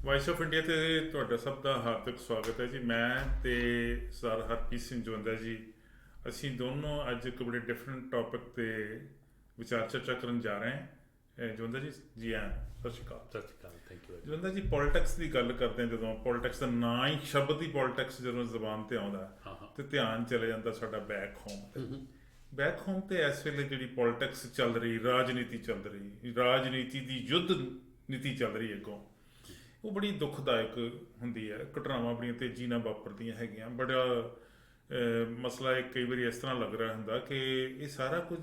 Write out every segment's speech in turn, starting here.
Vice of India ਤੇ ਤੁਹਾਡਾ ਸਭ ਦਾ ਹਾਰਦਿਕ ਸਵਾਗਤ ਹੈ ਜੀ। ਮੈਂ ਤੇ ਸਰ ਹਰਪ੍ਰੀਤ ਸਿੰਘ ਜਵੰਦਾ ਜੀ, ਅਸੀਂ ਦੋਨੋਂ ਅੱਜ ਇੱਕ ਬੜੇ ਡਿਫਰੈਂਟ ਟੌਪਿਕ ਤੇ ਵਿਚਾਰ ਚਰਚਾ ਕਰਨ ਜਾ ਰਹੇ ਹਾਂ। ਜਵੰਦਾ ਜੀ, ਜੀ ਆਇਆਂ, ਸਤਿ ਸ਼੍ਰੀ ਅਕਾਲ। ਸਤਿ ਸ਼੍ਰੀ ਅਕਾਲ, ਥੈਂਕ ਯੂ। ਜਵੰਦਾ ਜੀ, ਪੋਲੀਟਿਕਸ ਦੀ ਗੱਲ ਕਰਦੇ ਹਾਂ, ਜਦੋਂ ਪੋਲੀਟਿਕਸ ਦਾ ਨਾਂ ਹੀ ਸ਼ਬਦ ਹੀ ਪੋਲੀਟਿਕਸ ਜਦੋਂ ਜ਼ਬਾਨ ਤੇ ਆਉਂਦਾ ਤੇ ਧਿਆਨ ਚਲੇ ਜਾਂਦਾ ਸਾਡਾ ਬੈਕ ਹੋਮ ਤੇ। ਬੈਕ ਹੋਮ ਤੇ ਇਸ ਵੇਲੇ ਜਿਹੜੀ ਪੋਲੀਟਿਕਸ ਚੱਲ ਰਹੀ, ਰਾਜਨੀਤੀ ਚੱਲ ਰਹੀ, ਰਾਜਨੀਤੀ ਦੀ ਯੁੱਧ ਨੀਤੀ ਚੱਲ ਰਹੀ ਅੱਗੋਂ, ਉਹ ਬੜੀ ਦੁਖਦਾਇਕ ਹੁੰਦੀ ਹੈ। ਘਟਨਾਵਾਂ ਬੜੀਆਂ ਤੇਜ਼ੀ ਨਾਲ ਵਾਪਰਦੀਆਂ ਹੈਗੀਆਂ। ਬੜਾ ਮਸਲਾ ਇੱਕ ਕਈ ਵਾਰੀ ਇਸ ਤਰ੍ਹਾਂ ਲੱਗ ਰਿਹਾ ਹੁੰਦਾ ਕਿ ਇਹ ਸਾਰਾ ਕੁਝ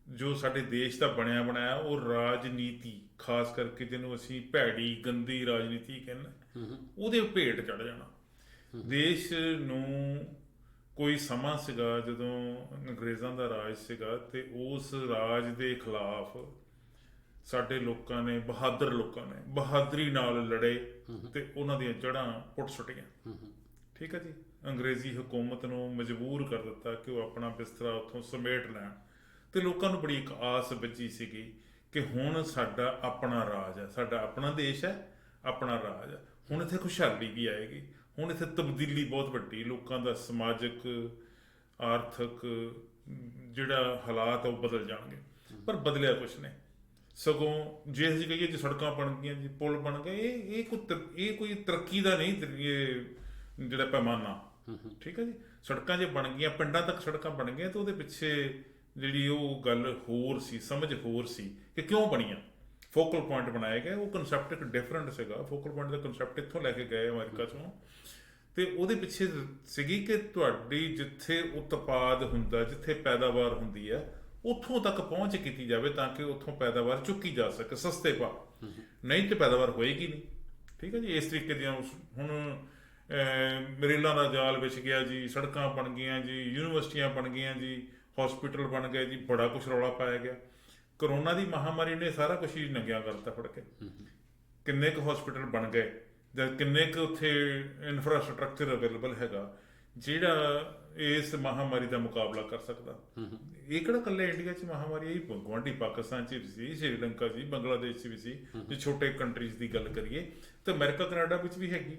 ਜੋ ਸਾਡੇ ਦੇਸ਼ ਦਾ ਬਣਿਆ ਬਣਾਇਆ ਉਹ ਰਾਜਨੀਤੀ, ਖਾਸ ਕਰਕੇ ਜਿਹਨੂੰ ਅਸੀਂ ਭੈੜੀ ਗੰਦੀ ਰਾਜਨੀਤੀ ਕਹਿੰਦੇ, ਉਹਦੇ ਭੇਟ ਚੜ੍ਹ ਜਾਣਾ। ਦੇਸ਼ ਨੂੰ ਕੋਈ ਸਮਾਂ ਸੀਗਾ ਜਦੋਂ ਅੰਗਰੇਜ਼ਾਂ ਦਾ ਰਾਜ ਸੀਗਾ ਤੇ ਉਸ ਰਾਜ ਦੇ ਖਿਲਾਫ ਸਾਡੇ ਲੋਕਾਂ ਨੇ, ਬਹਾਦਰ ਲੋਕਾਂ ਨੇ ਬਹਾਦਰੀ ਨਾਲ ਲੜੇ ਤੇ ਉਹਨਾਂ ਦੀਆਂ ਜੜ੍ਹਾਂ ਪੁੱਟ ਸੁੱਟੀਆਂ। ਠੀਕ ਹੈ ਜੀ। ਅੰਗਰੇਜ਼ੀ ਹਕੂਮਤ ਨੂੰ ਮਜਬੂਰ ਕਰ ਦਿੱਤਾ ਕਿ ਉਹ ਆਪਣਾ ਬਿਸਤਰਾ ਉੱਥੋਂ ਸਮੇਟ ਲੈਣ, ਤੇ ਲੋਕਾਂ ਨੂੰ ਬੜੀ ਇੱਕ ਆਸ ਬੱਝੀ ਸੀਗੀ ਕਿ ਹੁਣ ਸਾਡਾ ਆਪਣਾ ਰਾਜ ਹੈ, ਸਾਡਾ ਆਪਣਾ ਦੇਸ਼ ਹੈ, ਆਪਣਾ ਰਾਜ ਹੈ, ਹੁਣ ਇੱਥੇ ਖੁਸ਼ਹਾਲੀ ਵੀ ਆਏਗੀ, ਹੁਣ ਇੱਥੇ ਤਬਦੀਲੀ ਬਹੁਤ ਵੱਡੀ, ਲੋਕਾਂ ਦਾ ਸਮਾਜਿਕ ਆਰਥਿਕ ਜਿਹੜਾ ਹਾਲਾਤ ਉਹ ਬਦਲ ਜਾਣਗੇ। ਪਰ ਬਦਲਿਆ ਕੁਛ ਨਹੀਂ। ਸਗੋਂ ਜੇ ਅਸੀਂ ਕਹੀਏ ਜੀ ਸੜਕਾਂ ਬਣ ਗਈਆਂ ਜੀ, ਪੁਲ ਬਣ ਗਏ, ਇਹ ਕੋਈ ਤਰੱਕੀ ਦਾ ਨਹੀਂ ਇਹ ਜਿਹੜਾ ਪੈਮਾਨਾ। ਠੀਕ ਹੈ ਜੀ। ਸੜਕਾਂ ਜੇ ਬਣ ਗਈਆਂ, ਪਿੰਡਾਂ ਤੱਕ ਸੜਕਾਂ ਬਣ ਗਈਆਂ, ਤਾਂ ਉਹਦੇ ਪਿੱਛੇ ਜਿਹੜੀ ਉਹ ਗੱਲ ਹੋਰ ਸੀ, ਸਮਝ ਹੋਰ ਸੀ ਕਿ ਕਿਉਂ ਬਣੀਆਂ। ਫੋਕਲ ਪੁਆਇੰਟ ਬਣਾਏ ਗਏ, ਉਹ ਕਨਸੈਪਟ ਇੱਕ ਡਿਫਰੈਂਟ ਸੀਗਾ। ਫੋਕਲ ਪੁਆਇੰਟ ਦਾ ਕਨਸੈਪਟ ਇੱਥੋਂ ਲੈ ਕੇ ਗਏ ਅਮਰੀਕਾ ਚੋਂ, ਤੇ ਉਹਦੇ ਪਿੱਛੇ ਸੀਗੀ ਕਿ ਤੁਹਾਡੀ ਜਿੱਥੇ ਉਤਪਾਦ ਹੁੰਦਾ, ਜਿੱਥੇ ਪੈਦਾਵਾਰ ਹੁੰਦੀ ਹੈ, ਉੱਥੋਂ ਤੱਕ ਪਹੁੰਚ ਕੀਤੀ ਜਾਵੇ ਤਾਂ ਕਿ ਉੱਥੋਂ ਪੈਦਾਵਾਰ ਚੁੱਕੀ ਜਾ ਸਕੇ ਸਸਤੇ ਭਾਅ, ਨਹੀਂ ਤੇ ਪੈਦਾਵਾਰ ਹੋਏਗੀ ਨਹੀਂ। ਠੀਕ ਹੈ ਜੀ। ਇਸ ਤਰੀਕੇ ਦੀਆਂ ਹੁਣ ਰੇਲਾਂ ਦਾ ਜਾਲ ਵਿਛ ਗਿਆ ਜੀ, ਸੜਕਾਂ ਬਣ ਗਈਆਂ ਜੀ, ਯੂਨੀਵਰਸਿਟੀਆਂ ਬਣ ਗਈਆਂ ਜੀ, ਹਸਪੀਟਲ ਬਣ ਗਏ ਜੀ, ਬੜਾ ਕੁਛ ਰੌਲਾ ਪਾਇਆ ਗਿਆ। ਕਰੋਨਾ ਦੀ ਮਹਾਮਾਰੀ ਨੇ ਸਾਰਾ ਕੁਛ ਹੀ ਨੰਗਿਆ ਕਰਤਾ ਫੜ ਕੇ। ਕਿੰਨੇ ਕੁ ਹਸਪੀਟਲ ਬਣ ਗਏ ਜਾਂ ਕਿੰਨੇ ਕੁ ਉੱਥੇ ਇਨਫਰਾਸਟਰਕਚਰ ਅਵੇਲੇਬਲ ਹੈਗਾ ਜਿਹੜਾ ਇਸ ਮਹਾਮਾਰੀ ਦਾ ਮੁਕਾਬਲਾ ਕਰ ਸਕਦਾ। ਇਹ ਕਿਹੜਾ ਇਕੱਲੇ ਇੰਡੀਆ 'ਚ ਮਹਾਮਾਰੀ ਆਈ, ਗੁਆਂਢੀ ਪਾਕਿਸਤਾਨ 'ਚ ਵੀ ਸੀ, ਸ਼੍ਰੀਲੰਕਾ 'ਚ, ਬੰਗਲਾਦੇਸ਼ 'ਚ ਵੀ ਸੀ, ਜੇ ਛੋਟੇ ਕੰਟਰੀਜ਼ ਦੀ ਗੱਲ ਕਰੀਏ ਤਾਂ ਅਮਰੀਕਾ ਕੈਨੇਡਾ ਵਿੱਚ ਵੀ ਹੈਗੀ।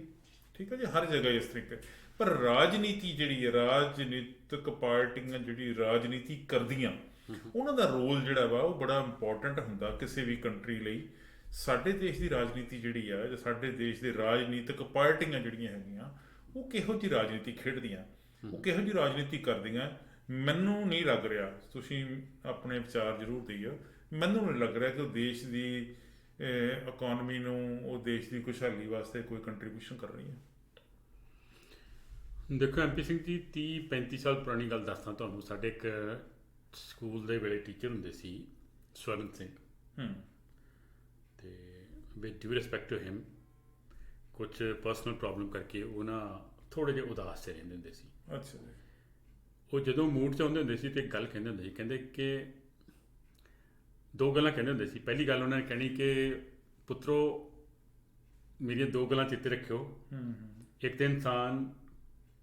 ਠੀਕ ਹੈ ਜੀ। ਹਰ ਜਗ੍ਹਾ ਇਸ ਤਰੀਕੇ। ਪਰ ਰਾਜਨੀਤੀ ਜਿਹੜੀ ਹੈ, ਰਾਜਨੀਤਿਕ ਪਾਰਟੀਆਂ ਜਿਹੜੀ ਰਾਜਨੀਤੀ ਕਰਦੀਆਂ, ਉਹਨਾਂ ਦਾ ਰੋਲ ਜਿਹੜਾ ਵਾ ਉਹ ਬੜਾ ਇੰਪੋਰਟੈਂਟ ਹੁੰਦਾ ਕਿਸੇ ਵੀ ਕੰਟਰੀ ਲਈ। ਸਾਡੇ ਦੇਸ਼ ਦੀ ਰਾਜਨੀਤੀ ਜਿਹੜੀ ਆ, ਜਾਂ ਸਾਡੇ ਦੇਸ਼ ਦੇ ਰਾਜਨੀਤਿਕ ਪਾਰਟੀਆਂ ਜਿਹੜੀਆਂ ਹੈਗੀਆਂ, ਉਹ ਕਿਹੋ ਜਿਹੀ ਰਾਜਨੀਤੀ ਖੇਡਦੀਆਂ, ਉਹ ਕਿਹੋ ਜਿਹੀ ਰਾਜਨੀਤੀ ਕਰਦੀਆਂ, ਮੈਨੂੰ ਨਹੀਂ ਲੱਗ ਰਿਹਾ। ਤੁਸੀਂ ਆਪਣੇ ਵਿਚਾਰ ਜ਼ਰੂਰ ਦਈਓ। ਮੈਨੂੰ ਨਹੀਂ ਲੱਗ ਰਿਹਾ ਕਿ ਉਹ ਦੇਸ਼ ਦੀ ਇਕੋਨਮੀ ਨੂੰ, ਉਹ ਦੇਸ਼ ਦੀ ਖੁਸ਼ਹਾਲੀ ਵਾਸਤੇ ਕੋਈ ਕੰਟਰੀਬਿਊਸ਼ਨ ਕਰ ਰਹੀ ਹੈ। ਦੇਖੋ MP ਸਿੰਘ ਜੀ, 30-35 ਸਾਲ ਪੁਰਾਣੀ ਗੱਲ ਦੱਸਦਾ ਤੁਹਾਨੂੰ। ਸਾਡੇ ਇੱਕ ਸਕੂਲ ਦੇ ਵੇਲੇ ਟੀਚਰ ਹੁੰਦੇ ਸੀ, ਸਵਰਨ ਸਿੰਘ, ਤੇ with due respect to him, ਕੁਛ ਪਰਸਨਲ ਪ੍ਰੋਬਲਮ ਕਰਕੇ ਉਹ ਨਾ ਥੋੜ੍ਹੇ ਜਿਹੇ ਉਦਾਸ ਤੇ ਰਹਿੰਦੇ ਹੁੰਦੇ ਸੀ। ਅੱਛਾ ਜੀ। ਉਹ ਜਦੋਂ ਮੂਡ 'ਚ ਆਉਂਦੇ ਹੁੰਦੇ ਸੀ ਤੇ ਇੱਕ ਗੱਲ ਕਹਿੰਦੇ ਹੁੰਦੇ ਸੀ, ਕਹਿੰਦੇ ਕਿ ਦੋ ਗੱਲਾਂ ਕਹਿੰਦੇ ਹੁੰਦੇ ਸੀ। ਪਹਿਲੀ ਗੱਲ ਉਹਨਾਂ ਨੇ ਕਹਿਣੀ ਕਿ ਪੁੱਤਰੋ, ਮੇਰੀਆਂ ਦੋ ਗੱਲਾਂ ਚੇਤੇ ਰੱਖਿਓ। ਇੱਕ ਤਾਂ ਇਨਸਾਨ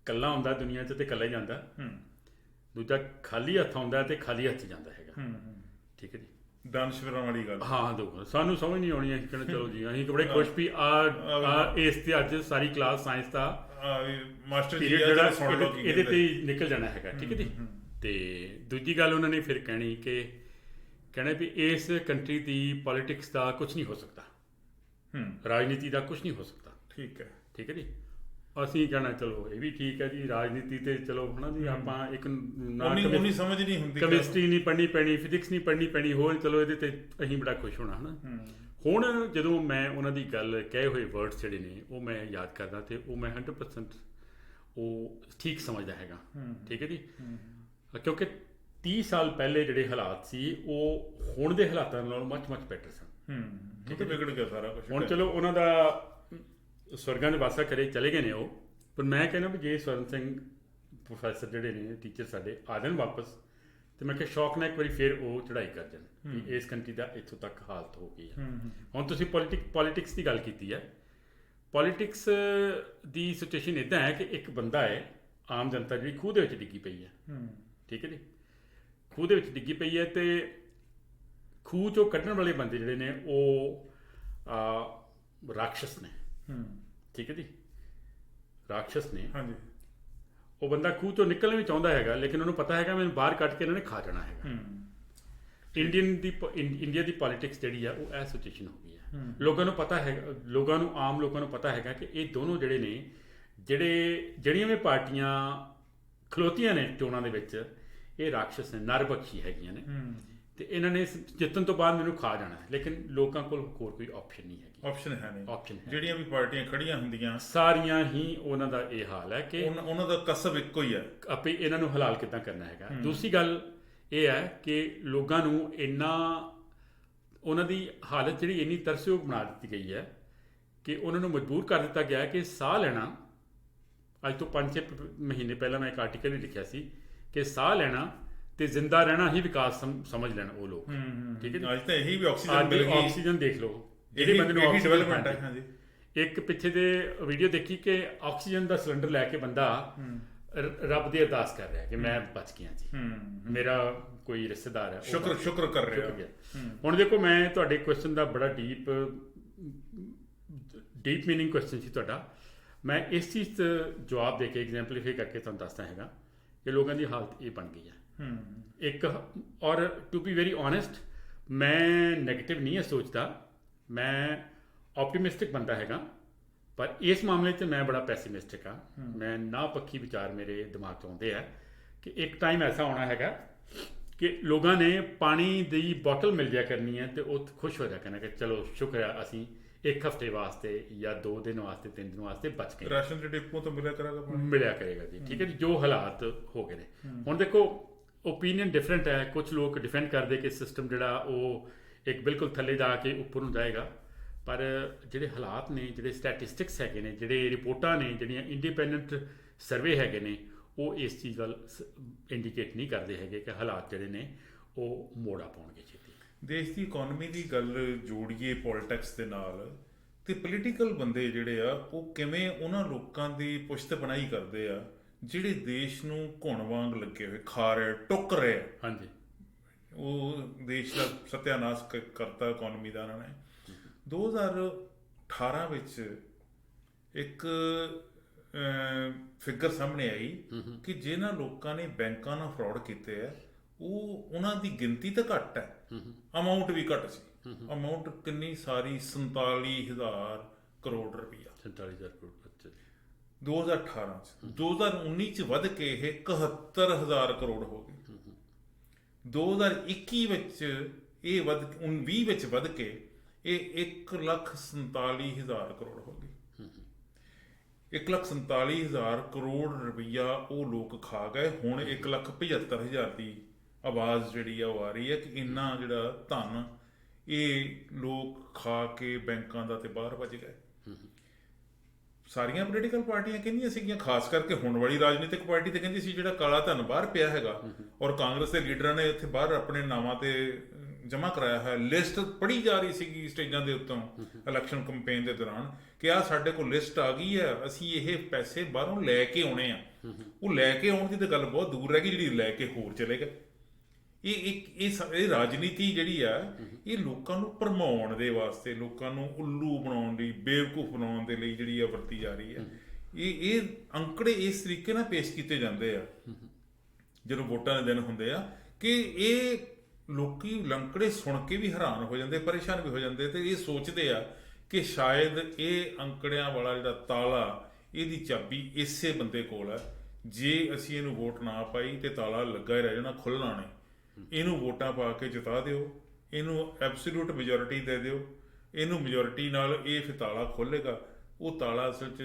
ਇਕੱਲਾ ਆਉਂਦਾ ਦੁਨੀਆ 'ਚ ਤੇ ਇਕੱਲਾ ਹੀ ਜਾਂਦਾ। ਦੂਜਾ, ਖਾਲੀ ਹੱਥ ਆਉਂਦਾ ਤੇ ਖਾਲੀ ਹੱਥ ਜਾਂਦਾ ਹੈਗਾ। ਠੀਕ ਹੈ ਜੀ। ਦਾਨਸ਼ਵਰਾਂ ਵਾਲੀ ਗੱਲ। ਹਾਂ, ਦੋ ਗੱਲਾਂ ਸਾਨੂੰ ਸਮਝ ਨਹੀਂ ਆਉਣੀ। ਅਸੀਂ ਕਹਿਣਾ ਚਲੋ ਜੀ, ਅਸੀਂ ਬੜੇ ਖੁਸ਼ ਵੀ ਇਸ ਤੇ ਅੱਜ ਸਾਰੀ ਕਲਾਸ ਸਾਇੰਸ ਦਾ ਮਾਸਟਰ ਪੀਰੀਅਡ ਜਿਹੜਾ ਇਹਦੇ ਤੇ ਹੀ ਨਿਕਲ ਜਾਣਾ ਹੈਗਾ। ਠੀਕ ਹੈ ਜੀ। ਤੇ ਦੂਜੀ ਗੱਲ ਉਹਨਾਂ ਨੇ ਫਿਰ ਕਹਿਣੀ ਕਿ ਕਹਿਣਾ ਵੀ ਇਸ ਕੰਟਰੀ ਦੀ ਪੋਲੀਟਿਕਸ ਦਾ ਕੁਛ ਨਹੀਂ ਹੋ ਸਕਦਾ, ਰਾਜਨੀਤੀ ਦਾ ਕੁਛ ਨਹੀਂ ਹੋ ਸਕਦਾ। ਠੀਕ ਹੈ। ਠੀਕ ਹੈ ਜੀ। ਅਸੀਂ ਕਹਿਣਾ ਚਲੋ ਇਹ ਵੀ ਠੀਕ ਹੈ ਜੀ, ਰਾਜਨੀਤੀ ਤੇ ਚਲੋ ਹੈ ਨਾ ਜੀ, ਆਪਾਂ ਇੱਕ ਸਮਝ ਨਹੀਂ ਹੁੰਦੀ, ਕੈਮਿਸਟਰੀ ਨਹੀਂ ਪੜ੍ਹਨੀ ਪੈਣੀ, ਫਿਜ਼ਿਕਸ ਨਹੀਂ ਪੜ੍ਹਨੀ ਪੈਣੀ, ਹੋਰ ਚਲੋ ਇਹਦੇ ਤੇ ਅਸੀਂ ਬੜਾ ਖੁਸ਼ ਹੋਣਾ ਹੈ ਨਾ। ਹੁਣ ਜਦੋਂ ਮੈਂ ਉਹਨਾਂ ਦੀ ਗੱਲ ਕਹੇ ਹੋਏ ਵਰਡਸ ਜਿਹੜੇ ਨੇ ਉਹ ਮੈਂ ਯਾਦ ਕਰਦਾ ਤੇ ਉਹ ਮੈਂ 100% ਉਹ ਠੀਕ ਸਮਝਦਾ ਹੈਗਾ। ਠੀਕ ਹੈ ਜੀ। ਕਿਉਂਕਿ 30 ਸਾਲ ਪਹਿਲੇ ਜਿਹੜੇ ਹਾਲਾਤ ਸੀ ਉਹ ਹੁਣ ਦੇ ਹਾਲਾਤਾਂ ਨਾਲੋਂ ਮੱਚ ਬੈਟਰ ਸਨ। ਠੀਕ ਹੈ। ਵਿਗੜ ਗਿਆ ਸਾਰਾ ਕੁਝ। ਹੁਣ ਚਲੋ ਉਹਨਾਂ ਦਾ ਸਵਰਗਾਂ ਦੇ ਵਾਸਾ ਕਰੇ, ਚਲੇ ਗਏ ਨੇ ਉਹ। ਪਰ ਮੈਂ ਕਹਿੰਦਾ ਵੀ ਜੇ ਸਵਰਨ ਸਿੰਘ ਪ੍ਰੋਫੈਸਰ ਜਿਹੜੇ ਨੇ, ਟੀਚਰ ਸਾਡੇ, ਆ ਜਾਣ ਵਾਪਸ, ਤੇ ਮੈਂ ਕਿਹਾ ਸ਼ੌਕ ਨਾਲ ਇੱਕ ਵਾਰੀ ਫਿਰ ਉਹ ਚੜ੍ਹਾਈ ਕਰ ਜਾਣ ਕਿ ਇਸ ਕੰਟਰੀ ਦਾ ਇੱਥੋਂ ਤੱਕ ਹਾਲਤ ਹੋ ਗਈ ਹੈ। ਹੁਣ ਤੁਸੀਂ ਪੋਲੀਟਿਕਸ ਦੀ ਗੱਲ ਕੀਤੀ ਹੈ। ਪੋਲੀਟਿਕਸ ਦੀ ਸਿਚੁਏਸ਼ਨ ਇੱਦਾਂ ਹੈ ਕਿ ਇੱਕ ਬੰਦਾ ਹੈ, ਆਮ ਜਨਤਾ ਜਿਹੜੀ ਖੂਹ ਦੇ ਵਿੱਚ ਡਿੱਗੀ ਪਈ ਹੈ। ਠੀਕ ਹੈ ਜੀ। ਖੂਹ ਦੇ ਵਿੱਚ ਡਿੱਗੀ ਪਈ ਹੈ ਤੇ ਖੂਹ 'ਚੋਂ ਕੱਢਣ ਵਾਲੇ ਬੰਦੇ ਜਿਹੜੇ ਨੇ ਉਹ ਰਾਖਸ਼ ਨੇ, ਠੀਕ ਹੈ ਜੀ, ਰਾਖਸ਼ ਨੇ। ਹਾਂਜੀ। ਉਹ ਬੰਦਾ ਖੂਹ ਤੋਂ ਨਿਕਲਣਾ ਵੀ ਚਾਹੁੰਦਾ ਹੈਗਾ, ਲੇਕਿਨ ਉਹਨੂੰ ਪਤਾ ਹੈਗਾ ਮੈਨੂੰ ਬਾਹਰ ਕੱਢ ਕੇ ਇਹਨਾਂ ਨੇ ਖਾ ਜਾਣਾ ਹੈਗਾ। ਇੰਡੀਆ ਦੀ ਪੋਲੀਟਿਕਸ ਜਿਹੜੀ ਆ ਉਹ ਇਹ ਸਿਚੁਏਸ਼ਨ ਹੋ ਗਈ ਹੈ। ਲੋਕਾਂ ਨੂੰ ਪਤਾ ਹੈਗਾ, ਆਮ ਲੋਕਾਂ ਨੂੰ ਪਤਾ ਹੈਗਾ ਕਿ ਇਹ ਦੋਨੋਂ ਜਿਹੜੇ ਨੇ, ਜਿਹੜੀਆਂ ਵੀ ਪਾਰਟੀਆਂ ਖਲੋਤੀਆਂ ਨੇ ਚੋਣਾਂ ਦੇ ਵਿੱਚ, ਇਹ ਰਾਖਸ਼ ਨੇ, ਨਰਬਖਸ਼ੀ ਹੈਗੀਆਂ ਨੇ, ਤੇ ਇਹਨਾਂ ਨੇ ਜਿੱਤਣ ਤੋਂ ਬਾਅਦ ਮੈਨੂੰ ਖਾ ਜਾਣਾ ਹੈ। ਲੇਕਿਨ ਲੋਕਾਂ ਕੋਲ ਹੋਰ ਕੋਈ ਆਪਸ਼ਨ ਨਹੀਂ ਹੈਗੀ, ਆਪਸ਼ਨ ਹੈ ਨਹੀਂ। ਆਪਸ਼ਨ ਹੈ, ਜਿਹੜੀਆਂ ਵੀ ਪਾਰਟੀਆਂ ਖੜੀਆਂ ਹੁੰਦੀਆਂ ਸਾਰੀਆਂ ਹੀ ਉਹਨਾਂ ਦਾ ਇਹ ਹਾਲ ਹੈ ਕਿ ਉਹਨਾਂ ਦਾ ਕਸਬ ਇੱਕੋ ਹੀ ਹੈ, ਆਪੇ ਇਹਨਾਂ ਨੂੰ ਹਲਾਲ ਕਿੱਦਾਂ ਕਰਨਾ ਹੈਗਾ। ਦੂਸਰੀ ਗੱਲ ਇਹ ਹੈ ਕਿ ਲੋਕਾਂ ਨੂੰ ਇੰਨਾ, ਉਹਨਾਂ ਦੀ ਹਾਲਤ ਜਿਹੜੀ ਇੰਨੀ ਤਰਸਯੋਗ ਬਣਾ ਦਿੱਤੀ ਗਈ ਹੈ ਕਿ ਉਹਨਾਂ ਨੂੰ ਮਜਬੂਰ ਕਰ ਦਿੱਤਾ ਗਿਆ ਕਿ ਸਾਹ ਲੈਣਾ, ਅੱਜ ਤੋਂ 5-6 ਮਹੀਨੇ ਪਹਿਲਾਂ ਮੈਂ ਇੱਕ ਆਰਟੀਕਲ ਹੀ ਲਿਖਿਆ ਸੀ ਕਿ ਸਾਹ ਲੈਣਾ ਤੇ ਜ਼ਿੰਦਾ ਰਹਿਣਾ ਹੀ ਵਿਕਾਸ ਸਮਝ ਲੈਣ ਉਹ ਲੋਕ, ਠੀਕ ਹੈ। ਅੱਜ ਤਾਂ ਇਹੀ ਵੀ ਆਕਸੀਜਨ ਮਿਲ ਗਈ, ਆਕਸੀਜਨ ਦੇਖ ਲਓ, ਜਿਹੜੇ ਬੰਦੇ ਨੂੰ ਡਿਵੈਲਪਮੈਂਟ ਹੈ। ਹਾਂਜੀ। ਇੱਕ ਪਿੱਛੇ ਦੇ ਵੀਡੀਓ ਦੇਖੀ ਕਿ ਆਕਸੀਜਨ ਦਾ ਸਿਲੰਡਰ ਲੈ ਕੇ ਬੰਦਾ ਰੱਬ ਦੀ ਅਰਦਾਸ ਕਰ ਰਿਹਾ ਕਿ ਮੈਂ ਬਚ ਗਿਆ ਜੀ, ਮੇਰਾ ਕੋਈ ਰਿਸ਼ਤੇਦਾਰ ਹੈ, ਸ਼ੁਕਰ ਕਰ ਰਿਹਾ। ਹੁਣ ਦੇਖੋ, ਮੈਂ ਤੁਹਾਡੇ ਕੁਐਸਚਨ ਦਾ ਬੜਾ ਡੀਪ ਮੀਨਿੰਗ ਕੁਐਸਚਨ ਸੀ ਤੁਹਾਡਾ। ਮੈਂ ਇਸ ਚੀਜ਼ 'ਚ ਜਵਾਬ ਦੇ ਕੇ ਐਗਜ਼ੈਂਪਲੀਫਾਈ ਕਰਕੇ ਤੁਹਾਨੂੰ ਦੱਸਦਾ ਹੈਗਾ ਕਿ ਲੋਕਾਂ ਦੀ ਹਾਲਤ ਇਹ ਬਣ ਗਈ ਹੈ। ਇੱਕ, ਔਰ ਟੂ ਬੀ ਵੈਰੀ ਓਨੈਸਟ, ਮੈਂ ਨੈਗੇਟਿਵ ਨਹੀਂ ਹੈ ਸੋਚਦਾ, ਮੈਂ ਆਪਟੀਮਿਸਟਿਕ ਬੰਦਾ ਹੈਗਾ, ਪਰ ਇਸ ਮਾਮਲੇ 'ਚ ਮੈਂ ਬੜਾ ਪੈਸੀਮਿਸਟਿਕ ਹਾਂ। ਮੈਂ ਨਾ ਪੱਖੀ ਵਿਚਾਰ ਮੇਰੇ ਦਿਮਾਗ 'ਚ ਆਉਂਦੇ ਆ ਕਿ ਇੱਕ ਟਾਈਮ ਐਸਾ ਆਉਣਾ ਹੈਗਾ ਕਿ ਲੋਕਾਂ ਨੇ ਪਾਣੀ ਦੀ ਬੋਟਲ ਮਿਲ ਜਾਇਆ ਕਰਨੀ ਹੈ ਤੇ ਉਹ ਖੁਸ਼ ਹੋ ਜਾ ਕਰਨਾ ਕਿ ਚਲੋ ਸ਼ੁਕਰ ਹੈ ਅਸੀਂ ਇੱਕ ਹਫ਼ਤੇ ਵਾਸਤੇ ਜਾਂ 2 ਦਿਨ ਵਾਸਤੇ 3 ਦਿਨ ਵਾਸਤੇ ਬਚ ਗਏ, ਰਾਸ਼ਨ ਦੇ ਡਿਪੂ ਤੋਂ ਮਿਲਿਆ ਕਰੇਗਾ ਜੀ, ਠੀਕ ਹੈ ਜੀ। ਜੋ ਹਾਲਾਤ ਹੋ ਗਏ ਨੇ, ਹੁਣ ਦੇਖੋ ਓਪੀਨੀਅਨ ਡਿਫਰੈਂਟ ਹੈ। ਕੁਝ ਲੋਕ ਡਿਫੈਂਡ ਕਰਦੇ ਕਿ ਸਿਸਟਮ ਜਿਹੜਾ ਉਹ ਇੱਕ ਬਿਲਕੁਲ ਥੱਲੇ ਜਾ ਕੇ ਉੱਪਰ ਨੂੰ ਜਾਏਗਾ, ਪਰ ਜਿਹੜੇ ਹਾਲਾਤ ਨੇ, ਜਿਹੜੇ ਸਟੈਟਿਸਟਿਕਸ ਹੈਗੇ ਨੇ, ਜਿਹੜੇ ਰਿਪੋਰਟਾਂ ਨੇ, ਜਿਹੜੀਆਂ ਇੰਡੀਪੈਂਡੈਂਟ ਸਰਵੇ ਹੈਗੇ ਨੇ, ਉਹ ਇਸ ਚੀਜ਼ ਵੱਲ ਇੰਡੀਕੇਟ ਨਹੀਂ ਕਰਦੇ ਹੈਗੇ ਕਿ ਹਾਲਾਤ ਜਿਹੜੇ ਨੇ ਉਹ ਮੋੜਾ ਪਾਉਣਗੇ ਛੇਤੀ। ਦੇਸ਼ ਦੀ ਇਕਨੋਮੀ ਦੀ ਗੱਲ ਜੋੜੀਏ ਪੋਲਿਟਿਕਸ ਦੇ ਨਾਲ, ਤੇ ਪੋਲੀਟੀਕਲ ਬੰਦੇ ਜਿਹੜੇ ਆ ਉਹ ਕਿਵੇਂ ਉਹਨਾਂ ਲੋਕਾਂ ਦੀ ਪੁਸ਼ਤ ਬਣਾਈ ਕਰਦੇ ਆ ਜਿਹੜੇ ਦੇਸ਼ ਨੂੰ ਘੁਣ ਵਾਂਗ ਲੱਗੇ ਹੋਏ, ਖਾ ਰਹੇ, ਟੁੱਕ ਰਹੇ। ਹਾਂਜੀ। ਉਹ ਦੇਸ਼ ਦਾ ਸਤਿਆਨਾਸ਼ ਕਰਤਾ ਇਕਨੋਮੀ ਦਾ ਉਹਨਾਂ ਨੇ। 2018 ਵਿੱਚ ਇੱਕ ਫਿਗਰ ਸਾਹਮਣੇ ਆਈ ਕਿ ਜਿਨ੍ਹਾਂ ਲੋਕਾਂ ਨੇ ਬੈਂਕਾਂ ਨਾਲ ਫਰਾਡ ਕੀਤੇ ਆ, ਉਹਨਾਂ ਦੀ ਗਿਣਤੀ ਤਾਂ ਘੱਟ ਹੈ, ਅਮਾਊਂਟ ਵੀ ਘੱਟ ਸੀ। ਅਮਾਊਂਟ ਕਿੰਨੀ ਸਾਰੀ 47,000 ਕਰੋੜ ਰੁਪਈਆ, 47,000 ਕਰੋੜ 2018 ਚ। 2019 ਚ ਵੱਧ ਕੇ ਇਹ 71,000 ਕਰੋੜ ਹੋ ਗਈ। 2021 ਵਿੱਚ ਇਹ 20 ਵਿੱਚ ਵੱਧ ਕੇ ਇਹ 1,47,000 ਕਰੋੜ ਹੋ ਗਈ। 1,47,000 ਕਰੋੜ ਰੁਪਈਆ ਉਹ ਲੋਕ ਖਾ ਗਏ। ਹੁਣ 1,75,000 ਦੀ ਆਵਾਜ਼ ਜਿਹੜੀ ਆ ਉਹ ਆ ਰਹੀ ਹੈ ਕਿ ਇੰਨਾ ਜਿਹੜਾ ਧਨ ਇਹ ਲੋਕ ਖਾ ਕੇ ਬੈਂਕਾਂ ਦਾ ਤੇ ਬਾਹਰ ਭੱਜ ਗਏ। ਸਾਰੀਆਂ ਪੋਲੀਟੀਕਲ ਪਾਰਟੀਆਂ ਕਹਿੰਦੀਆਂ ਸੀਗੀਆਂ, ਖਾਸ ਕਰਕੇ ਹੁਣ ਵਾਲੀ ਰਾਜਨੀਤਿਕ ਪਾਰਟੀ ਤੇ ਕਹਿੰਦੀ ਸੀ ਜਿਹੜਾ ਕਾਲਾ ਧਨ ਬਾਹਰ ਪਿਆ ਹੈਗਾ, ਔਰ ਕਾਂਗਰਸ ਦੇ ਲੀਡਰਾਂ ਨੇ ਇੱਥੇ ਬਾਹਰ ਆਪਣੇ ਨਾਵਾਂ ਤੇ ਜਮ੍ਹਾਂ ਕਰਾਇਆ ਹੈ। ਲਿਸਟ ਪੜ੍ਹੀ ਜਾ ਰਹੀ ਸੀਗੀ ਸਟੇਜਾਂ ਦੇ ਉੱਤੋਂ ਇਲੈਕਸ਼ਨ ਕੰਪੇਨ ਦੇ ਦੌਰਾਨ ਕਿ ਆਹ ਸਾਡੇ ਕੋਲ ਲਿਸਟ ਆ ਗਈ ਹੈ, ਅਸੀਂ ਇਹ ਪੈਸੇ ਬਾਹਰੋਂ ਲੈ ਕੇ ਆਉਣੇ ਆ। ਉਹ ਲੈ ਕੇ ਆਉਣ ਦੀ ਤਾਂ ਗੱਲ ਬਹੁਤ ਦੂਰ ਰਹਿ ਗਈ, ਜਿਹੜੀ ਲੈ ਕੇ ਹੋਰ ਚਲੇ ਗਏ। ਇਹ ਰਾਜਨੀਤੀ ਜਿਹੜੀ ਆ, ਇਹ ਲੋਕਾਂ ਨੂੰ ਭਰਮਾਉਣ ਦੇ ਵਾਸਤੇ, ਲੋਕਾਂ ਨੂੰ ਉੱਲੂ ਬਣਾਉਣ ਲਈ, ਬੇਵਕੂਫ ਬਣਾਉਣ ਦੇ ਲਈ ਜਿਹੜੀ ਆ ਵਰਤੀ ਜਾ ਰਹੀ ਹੈ। ਇਹ ਅੰਕੜੇ ਇਸ ਤਰੀਕੇ ਨਾਲ ਪੇਸ਼ ਕੀਤੇ ਜਾਂਦੇ ਆ ਜਦੋਂ ਵੋਟਾਂ ਦੇ ਦਿਨ ਹੁੰਦੇ ਆ ਕਿ ਇਹ ਲੋਕੀ ਅੰਕੜੇ ਸੁਣ ਕੇ ਵੀ ਹੈਰਾਨ ਹੋ ਜਾਂਦੇ, ਪਰੇਸ਼ਾਨ ਵੀ ਹੋ ਜਾਂਦੇ, ਤੇ ਇਹ ਸੋਚਦੇ ਆ ਕਿ ਸ਼ਾਇਦ ਇਹ ਅੰਕੜਿਆਂ ਵਾਲਾ ਜਿਹੜਾ ਤਾਲਾ, ਇਹਦੀ ਚਾਬੀ ਇਸੇ ਬੰਦੇ ਕੋਲ ਹੈ। ਜੇ ਅਸੀਂ ਇਹਨੂੰ ਵੋਟ ਨਾ ਪਾਈ ਤੇ ਤਾਲਾ ਲੱਗਾ ਹੀ ਰਹਿ ਜਾਣਾ, ਖੁੱਲ੍ਹਣਾ ਨਹੀਂ। ਇਹਨੂੰ ਵੋਟਾਂ ਪਾ ਕੇ ਜਿਤਾ ਦਿਓ, ਇਹਨੂੰ ਐਬਸੋਲੂਟ ਮੈਜੋਰਿਟੀ ਦੇ ਦਿਓ, ਇਹਨੂੰ ਮੈਜੋਰਿਟੀ ਨਾਲ ਇਹ ਫਿਰ ਤਾਲਾ ਖੋਲ੍ਹੇਗਾ। ਉਹ ਤਾਲਾ ਅਸਲ 'ਚ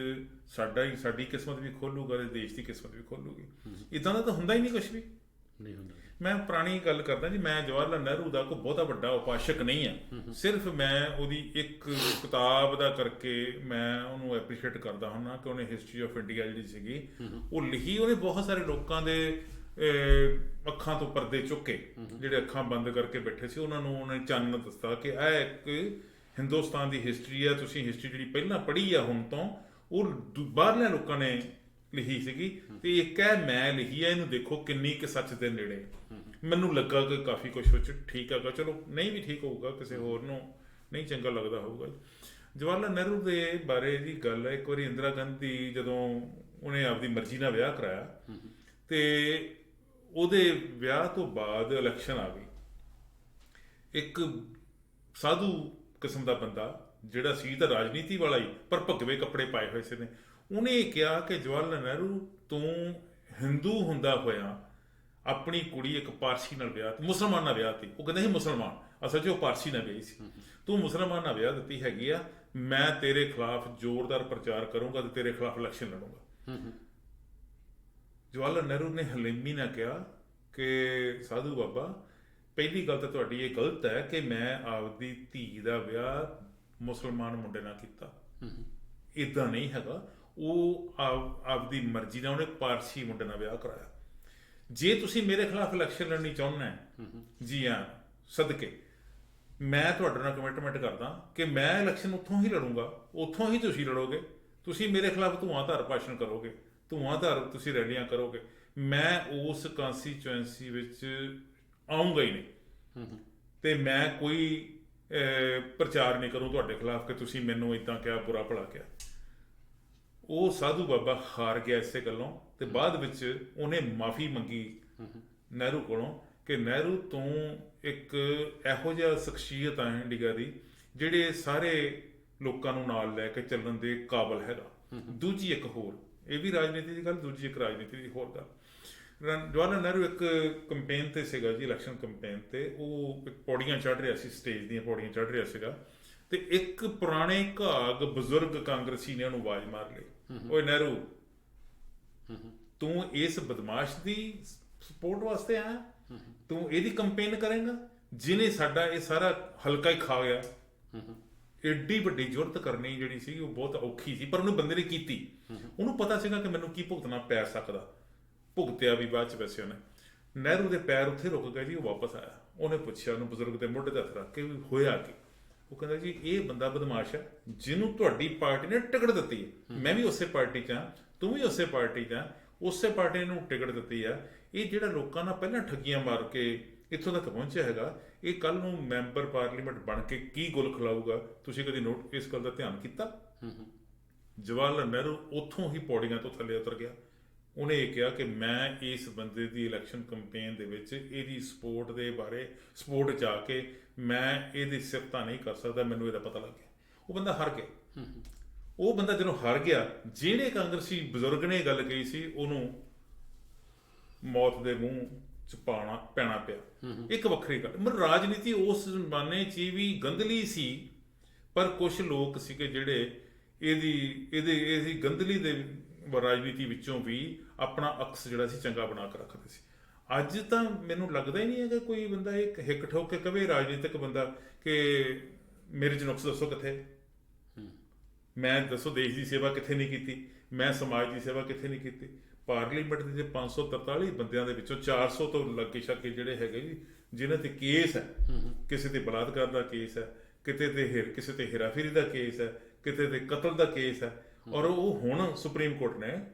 ਸਾਡੀ ਕਿਸਮਤ ਵੀ ਖੋਲੂਗਾ ਤੇ ਦੇਸ਼ ਦੀ ਕਿਸਮਤ ਵੀ ਖੋਲੂਗੀ। ਇੱਦਾਂ ਦਾ ਤਾਂ ਹੁੰਦਾ ਹੀ ਨਹੀਂ, ਕੁਛ ਵੀ ਨਹੀਂ ਹੁੰਦਾ। ਮੈਂ ਪੁਰਾਣੀ ਗੱਲ ਕਰਦਾ ਜੀ, ਮੈਂ ਜਵਾਹਰ ਲਾਲ ਨਹਿਰੂ ਦਾ ਕੋਈ ਬਹੁਤਾ ਵੱਡਾ ਉਪਾਸ਼ਕ ਨਹੀਂ ਹਾਂ, ਸਿਰਫ ਮੈਂ ਉਹਦੀ ਇੱਕ ਕਿਤਾਬ ਦਾ ਕਰਕੇ ਮੈਂ ਉਹਨੂੰ ਐਪਰੀਸ਼ੀਏਟ ਕਰਦਾ ਹੁੰਦਾ ਕਿ ਉਹਨੇ ਹਿਸਟਰੀ ਆਫ ਇੰਡੀਆ ਜਿਹੜੀ ਸੀਗੀ ਉਹ ਲਿਖੀ। ਉਹਨੇ ਬਹੁਤ ਸਾਰੇ ਲੋਕਾਂ ਦੇ ਅੱਖਾਂ ਤੋਂ ਪਰਦੇ ਚੁੱਕੇ, ਜਿਹੜੇ ਅੱਖਾਂ ਬੰਦ ਕਰਕੇ ਬੈਠੇ ਸੀ, ਉਹਨਾਂ ਨੂੰ ਉਹਨੇ ਚਾਨਣ ਦੱਸਤਾ ਕਿ ਇਹ ਇੱਕ ਹਿੰਦੁਸਤਾਨ ਦੀ ਹਿਸਟਰੀ ਆ। ਤੁਸੀਂ ਹਿਸਟਰੀ ਜਿਹੜੀ ਪਹਿਲਾਂ ਪੜ੍ਹੀ ਆ ਹੁਣ ਤੋਂ, ਉਹ ਬਾਹਰਲੇ ਲੋਕਾਂ ਨੇ ਲਿਖੀ ਸੀਗੀ ਤੇ ਇੱਕ ਹੈ ਮੈਂ ਲਿਖੀ ਆ, ਇਹਨੂੰ ਦੇਖੋ ਕਿੰਨੀ ਕਿ ਸੱਚ ਦੇ ਨੇੜੇ। ਮੈਨੂੰ ਲੱਗਾ ਕਿ ਕਾਫੀ ਕੁਛ ਵਿੱਚ ਠੀਕ ਹੈਗਾ, ਚਲੋ ਨਹੀਂ ਵੀ ਠੀਕ ਹੋਊਗਾ, ਕਿਸੇ ਹੋਰ ਨੂੰ ਨਹੀਂ ਚੰਗਾ ਲੱਗਦਾ ਹੋਊਗਾ। ਜਵਾਹਰ ਲਾਲ ਨਹਿਰੂ ਦੇ ਬਾਰੇ ਜੀ ਗੱਲ ਹੈ, ਇੱਕ ਵਾਰੀ ਇੰਦਰਾ ਗਾਂਧੀ ਜਦੋਂ ਉਹਨੇ ਆਪਦੀ ਮਰਜ਼ੀ ਨਾਲ ਵਿਆਹ ਕਰਾਇਆ ਤੇ ਉਹਦੇ ਵਿਆਹ ਤੋਂ ਬਾਅਦ ਇਲੈਕਸ਼ਨ ਆ ਗਈ। ਇੱਕ ਸਾਧੂ ਕਿਸਮ ਦਾ ਬੰਦਾ ਜਿਹੜਾ ਸੀ ਤਾਂ ਰਾਜਨੀਤੀ ਵਾਲਾ ਹੀ, ਪਰ ਭਗਵੇਂ ਕੱਪੜੇ ਪਾਏ ਹੋਏ ਸੀ ਨੇ, ਉਹਨੇ ਕਿਹਾ ਕਿ ਜਵਾਹਰ ਲਾਲ ਨਹਿਰੂ ਤੂੰ ਹਿੰਦੂ ਹੁੰਦਾ ਹੋਇਆ ਆਪਣੀ ਕੁੜੀ ਇੱਕ ਪਾਰਸੀ ਨਾਲ ਵਿਆਹ, ਮੁਸਲਮਾਨ ਨਾਲ ਵਿਆਹ ਤੀ। ਉਹ ਕਹਿੰਦੇ ਸੀ ਮੁਸਲਮਾਨ, ਅਸਲ 'ਚ ਉਹ ਪਾਰਸੀ ਨਾਲ ਵਿਆਹੀ ਸੀ। ਤੂੰ ਮੁਸਲਮਾਨ ਨਾਲ ਵਿਆਹ ਦਿੱਤੀ ਹੈਗੀ ਆ, ਮੈਂ ਤੇਰੇ ਖਿਲਾਫ ਜ਼ੋਰਦਾਰ ਪ੍ਰਚਾਰ ਕਰੂੰਗਾ ਤੇ ਤੇਰੇ ਖਿਲਾਫ ਇਲੈਕਸ਼ਨ ਲੜੂੰਗਾ। ਜਵਾਹਰ ਲਾਲ ਨਹਿਰੂ ਨੇ ਹਲੀਮੀ ਨਾਲ ਕਿਹਾ ਕਿ ਸਾਧੂ ਬਾਬਾ, ਪਹਿਲੀ ਗੱਲ ਤਾਂ ਤੁਹਾਡੀ ਇਹ ਗਲਤ ਹੈ ਕਿ ਮੈਂ ਆਪਦੀ ਧੀ ਦਾ ਵਿਆਹ ਮੁਸਲਮਾਨ ਮੁੰਡੇ ਨਾਲ ਕੀਤਾ। ਇੱਦਾਂ ਨਹੀਂ ਹੈਗਾ, ਉਹ ਆਪਦੀ ਮਰਜ਼ੀ ਨਾਲ ਉਹਨੇ ਪਾਰਸੀ ਮੁੰਡੇ ਨਾਲ ਵਿਆਹ ਕਰਾਇਆ। ਜੇ ਤੁਸੀਂ ਮੇਰੇ ਖਿਲਾਫ ਇਲੈਕਸ਼ਨ ਲੜਨੀ ਚਾਹੁੰਦੇ ਜੀ ਹਾਂ, ਸਦਕੇ ਮੈਂ ਤੁਹਾਡੇ ਨਾਲ ਕਮਿਟਮੈਂਟ ਕਰਦਾ ਕਿ ਮੈਂ ਇਲੈਕਸ਼ਨ ਉੱਥੋਂ ਹੀ ਲੜੂੰਗਾ, ਉੱਥੋਂ ਹੀ ਤੁਸੀਂ ਲੜੋਗੇ। ਤੁਸੀਂ ਮੇਰੇ ਖਿਲਾਫ ਧੂਆਂਧਾਰ ਭਾਸ਼ਣ ਕਰੋਗੇ, ਧੂਆਂਧਾਰ ਤੁਸੀਂ ਰੈਲੀਆਂ ਕਰੋਗੇ, ਮੈਂ ਉਸ ਕੰਸਟੀਚੁਐਂਸੀ ਵਿੱਚ ਆਊਂਗਾ ਹੀ ਨਹੀਂ ਤੇ ਮੈਂ ਕੋਈ ਪ੍ਰਚਾਰ ਨਹੀਂ ਕਰੂੰ ਤੁਹਾਡੇ ਖਿਲਾਫ ਕਿ ਤੁਸੀਂ ਮੈਨੂੰ ਇੱਦਾਂ ਕਿਹਾ, ਬੁਰਾ ਭਲਾ ਕਿਹਾ। ਉਹ ਸਾਧੂ ਬਾਬਾ ਹਾਰ ਗਿਆ ਇਸੇ ਗੱਲੋਂ ਤੇ ਬਾਅਦ ਵਿੱਚ ਉਹਨੇ ਮਾਫੀ ਮੰਗੀ ਨਹਿਰੂ ਕੋਲੋਂ ਕਿ ਨਹਿਰੂ ਤੂੰ ਇੱਕ ਇਹੋ ਜਿਹਾ ਸ਼ਖਸੀਅਤ ਆ ਇੰਡੀਆ ਦੀ ਜਿਹੜੇ ਸਾਰੇ ਲੋਕਾਂ ਨੂੰ ਨਾਲ ਲੈ ਕੇ ਚੱਲਣ ਦੇ ਕਾਬਲ ਹੈਗਾ। ਦੂਜੀ ਇੱਕ ਹੋਰ, ਇਹ ਵੀ ਰਾਜਨੀਤੀ ਦੀ ਗੱਲ, ਦੂਜੀ ਇੱਕ ਰਾਜਨੀਤੀ ਦੀ ਹੋਰ ਗੱਲ। ਜਵਾਹਰ ਲਾਲ ਨਹਿਰੂ ਇੱਕ ਕੰਪੇਨ ਤੇ ਸੀਗਾ ਜੀ, ਇਲੈਕਸ਼ਨ ਕੰਪੇਨ ਤੇ, ਉਹ ਇੱਕ ਪੌੜੀਆਂ ਚੜ੍ਹ ਰਿਹਾ ਸੀ, ਸਟੇਜ ਦੀਆਂ ਪੌੜੀਆਂ ਚੜ੍ਹ ਰਿਹਾ ਸੀਗਾ ਤੇ ਇੱਕ ਪੁਰਾਣੇ ਘਾਗ ਬਜ਼ੁਰਗ ਕਾਂਗਰਸੀ ਨੇ ਉਹਨੂੰ ਆਵਾਜ਼ ਮਾਰ ਲਈ, ਓਏ ਨਹਿਰੂ ਤੂੰ ਇਸ ਬਦਮਾਸ਼ ਦੀ ਸਪੋਰਟ ਵਾਸਤੇ ਆਇਆ, ਤੂੰ ਇਹਦੀ ਕੰਪੇਨ ਕਰੇਗਾ ਜਿਹਨੇ ਸਾਡਾ ਇਹ ਸਾਰਾ ਹਲਕਾ ਹੀ ਖਾ ਗਿਆ। ਏਡੀ ਵੱਡੀ ਜ਼ੁਰਤ ਕਰਨੀ ਜਿਹੜੀ ਸੀ ਉਹ ਬਹੁਤ ਔਖੀ ਸੀ, ਪਰ ਉਹਨੇ ਬੰਦੇ ਨੇ ਕੀਤੀ। ਉਹਨੂੰ ਪਤਾ ਸੀਗਾ ਕਿ ਮੈਨੂੰ ਕੀ ਭੁਗਤਣਾ ਪੈ ਸਕਦਾ, ਭੁਗਤਿਆ ਵੀ ਬਾਅਦ ਚ ਵੈਸੇ ਉਹਨੇ। ਨਹਿਰੂ ਦੇ ਪੈਰ ਉੱਥੇ ਰੁਕ ਗਏ ਜੀ। ਉਹ ਵਾਪਸ ਆਇਆ, ਉਹਨੇ ਪੁੱਛਿਆ ਉਹਨੂੰ ਬਜ਼ੁਰਗ ਦੇ ਮੋਢੇ ਤੇ ਹੱਥ ਰੱਖ ਕੇ ਵੀ ਹੋਇਆ ਕੀ। ਉਹ ਕਹਿੰਦਾ ਜੀ ਇਹ ਬੰਦਾ ਬਦਮਾਸ਼ ਹੈ ਜਿਹਨੂੰ ਤੁਹਾਡੀ ਪਾਰਟੀ ਨੇ ਟਿਕਟ ਦਿੱਤੀ ਹੈ, ਮੈਂ ਵੀ ਉਸੇ ਪਾਰਟੀ 'ਚ ਹਾਂ, ਤੂੰ ਵੀ ਉਸੇ ਪਾਰਟੀ 'ਚ ਹਾਂ, ਉਸੇ ਪਾਰਟੀ ਨੇ ਨੂੰ ਟਿਕਟ ਦਿੱਤੀ ਆ। ਇਹ ਜਿਹੜਾ ਲੋਕਾਂ ਨਾਲ ਪਹਿਲਾਂ ਠੱਗੀਆਂ ਮਾਰ ਕੇ ਇੱਥੋਂ ਤੱਕ ਪਹੁੰਚਿਆ ਹੈਗਾ, ਇਹ ਕੱਲ ਨੂੰ ਮੈਂਬਰ ਪਾਰਲੀਮੈਂਟ ਬਣ ਕੇ ਕੀ ਗੁਲ ਖਿਲਾਊਗਾ, ਤੁਸੀਂ ਕਦੀ ਨੋਟ ਇਸ ਗੱਲ ਦਾ ਧਿਆਨ ਕੀਤਾ? ਜਵਾਹਰ ਲਾਲ ਨਹਿਰੂ ਉੱਥੋਂ ਹੀ ਪੌੜੀਆਂ ਤੋਂ ਥੱਲੇ ਉਤਰ ਗਿਆ। ਉਹਨੇ ਇਹ ਕਿਹਾ ਕਿ ਮੈਂ ਇਸ ਬੰਦੇ ਦੀ ਇਲੈਕਸ਼ਨ ਕੰਪੇਨ ਦੇ ਵਿੱਚ ਇਹਦੀ ਸਪੋਰਟ ਦੇ ਬਾਰੇ, ਸਪੋਰਟ 'ਚ ਆ ਕੇ ਮੈਂ ਇਹਦੀ ਸਿਫਤਾਂ ਨਹੀਂ ਕਰ ਸਕਦਾ, ਮੈਨੂੰ ਇਹਦਾ ਪਤਾ ਲੱਗ ਗਿਆ। ਉਹ ਬੰਦਾ ਹਾਰ ਗਿਆ। ਉਹ ਬੰਦਾ ਜਦੋਂ ਹਾਰ ਗਿਆ, ਜਿਹੜੇ ਕਾਂਗਰਸੀ ਬਜ਼ੁਰਗ ਨੇ ਗੱਲ ਕਹੀ ਸੀ ਉਹਨੂੰ ਮੌਤ ਦੇ ਮੂੰਹ 'ਚ ਪੈਣਾ ਪਿਆ। ਇੱਕ ਵੱਖਰੀ ਗੱਲ, ਮਤਲਬ ਰਾਜਨੀਤੀ ਉਸ ਜ਼ਮਾਨੇ 'ਚ ਵੀ ਗੰਧਲੀ ਸੀ, ਪਰ ਕੁਝ ਲੋਕ ਸੀਗੇ ਜਿਹੜੇ ਇਹਦੀ ਗੰਧਲੀ ਦੇ ਰਾਜਨੀਤੀ ਵਿੱਚੋਂ ਵੀ ਆਪਣਾ ਅਕਸ ਜਿਹੜਾ ਸੀ ਚੰਗਾ ਬਣਾ ਕੇ ਰੱਖਦੇ ਸੀ। ਅੱਜ ਤਾਂ ਮੈਨੂੰ ਲੱਗਦਾ ਹੀ ਨਹੀਂ ਹੈਗਾ ਕੋਈ ਬੰਦਾ ਇੱਕ ਹਿੱਕ ਠੋਕ ਕੇ ਕਵੇ, ਰਾਜਨੀਤਿਕ ਬੰਦਾ, ਕਿ ਮੇਰੇ 'ਚ ਨੁਕਸ ਦੱਸੋ ਕਿੱਥੇ, ਮੈਂ ਦੱਸੋ ਦੇਸ਼ ਦੀ ਸੇਵਾ ਕਿੱਥੇ ਨਹੀਂ ਕੀਤੀ, ਮੈਂ ਸਮਾਜ ਦੀ ਸੇਵਾ ਕਿੱਥੇ ਨਹੀਂ ਕੀਤੀ। ਪਾਰਲੀਮੈਂਟ ਦੇ ਜੇ 543 ਬੰਦਿਆਂ ਦੇ ਵਿੱਚੋਂ 400 ਤੋਂ ਲੱਗੇ ਛਾਕੇ ਜਿਹੜੇ ਹੈਗੇ ਜੀ ਜਿਨ੍ਹਾਂ ਤੇ ਕੇਸ ਹੈ, ਕਿਸੇ ਤੇ ਬਲਾਤਕਾਰ ਦਾ ਕੇਸ ਹੈ, ਕਿਸੇ ਤੇ ਹੇਰਾਫੇਰੀ ਦਾ ਕੇਸ ਹੈ, ਕਿਤੇ ਤੇ ਕਤਲ ਦਾ ਕੇਸ ਹੈ, ਔਰ ਉਹ ਹੁਣ ਸੁਪਰੀਮ ਕੋਰਟ ਨੇ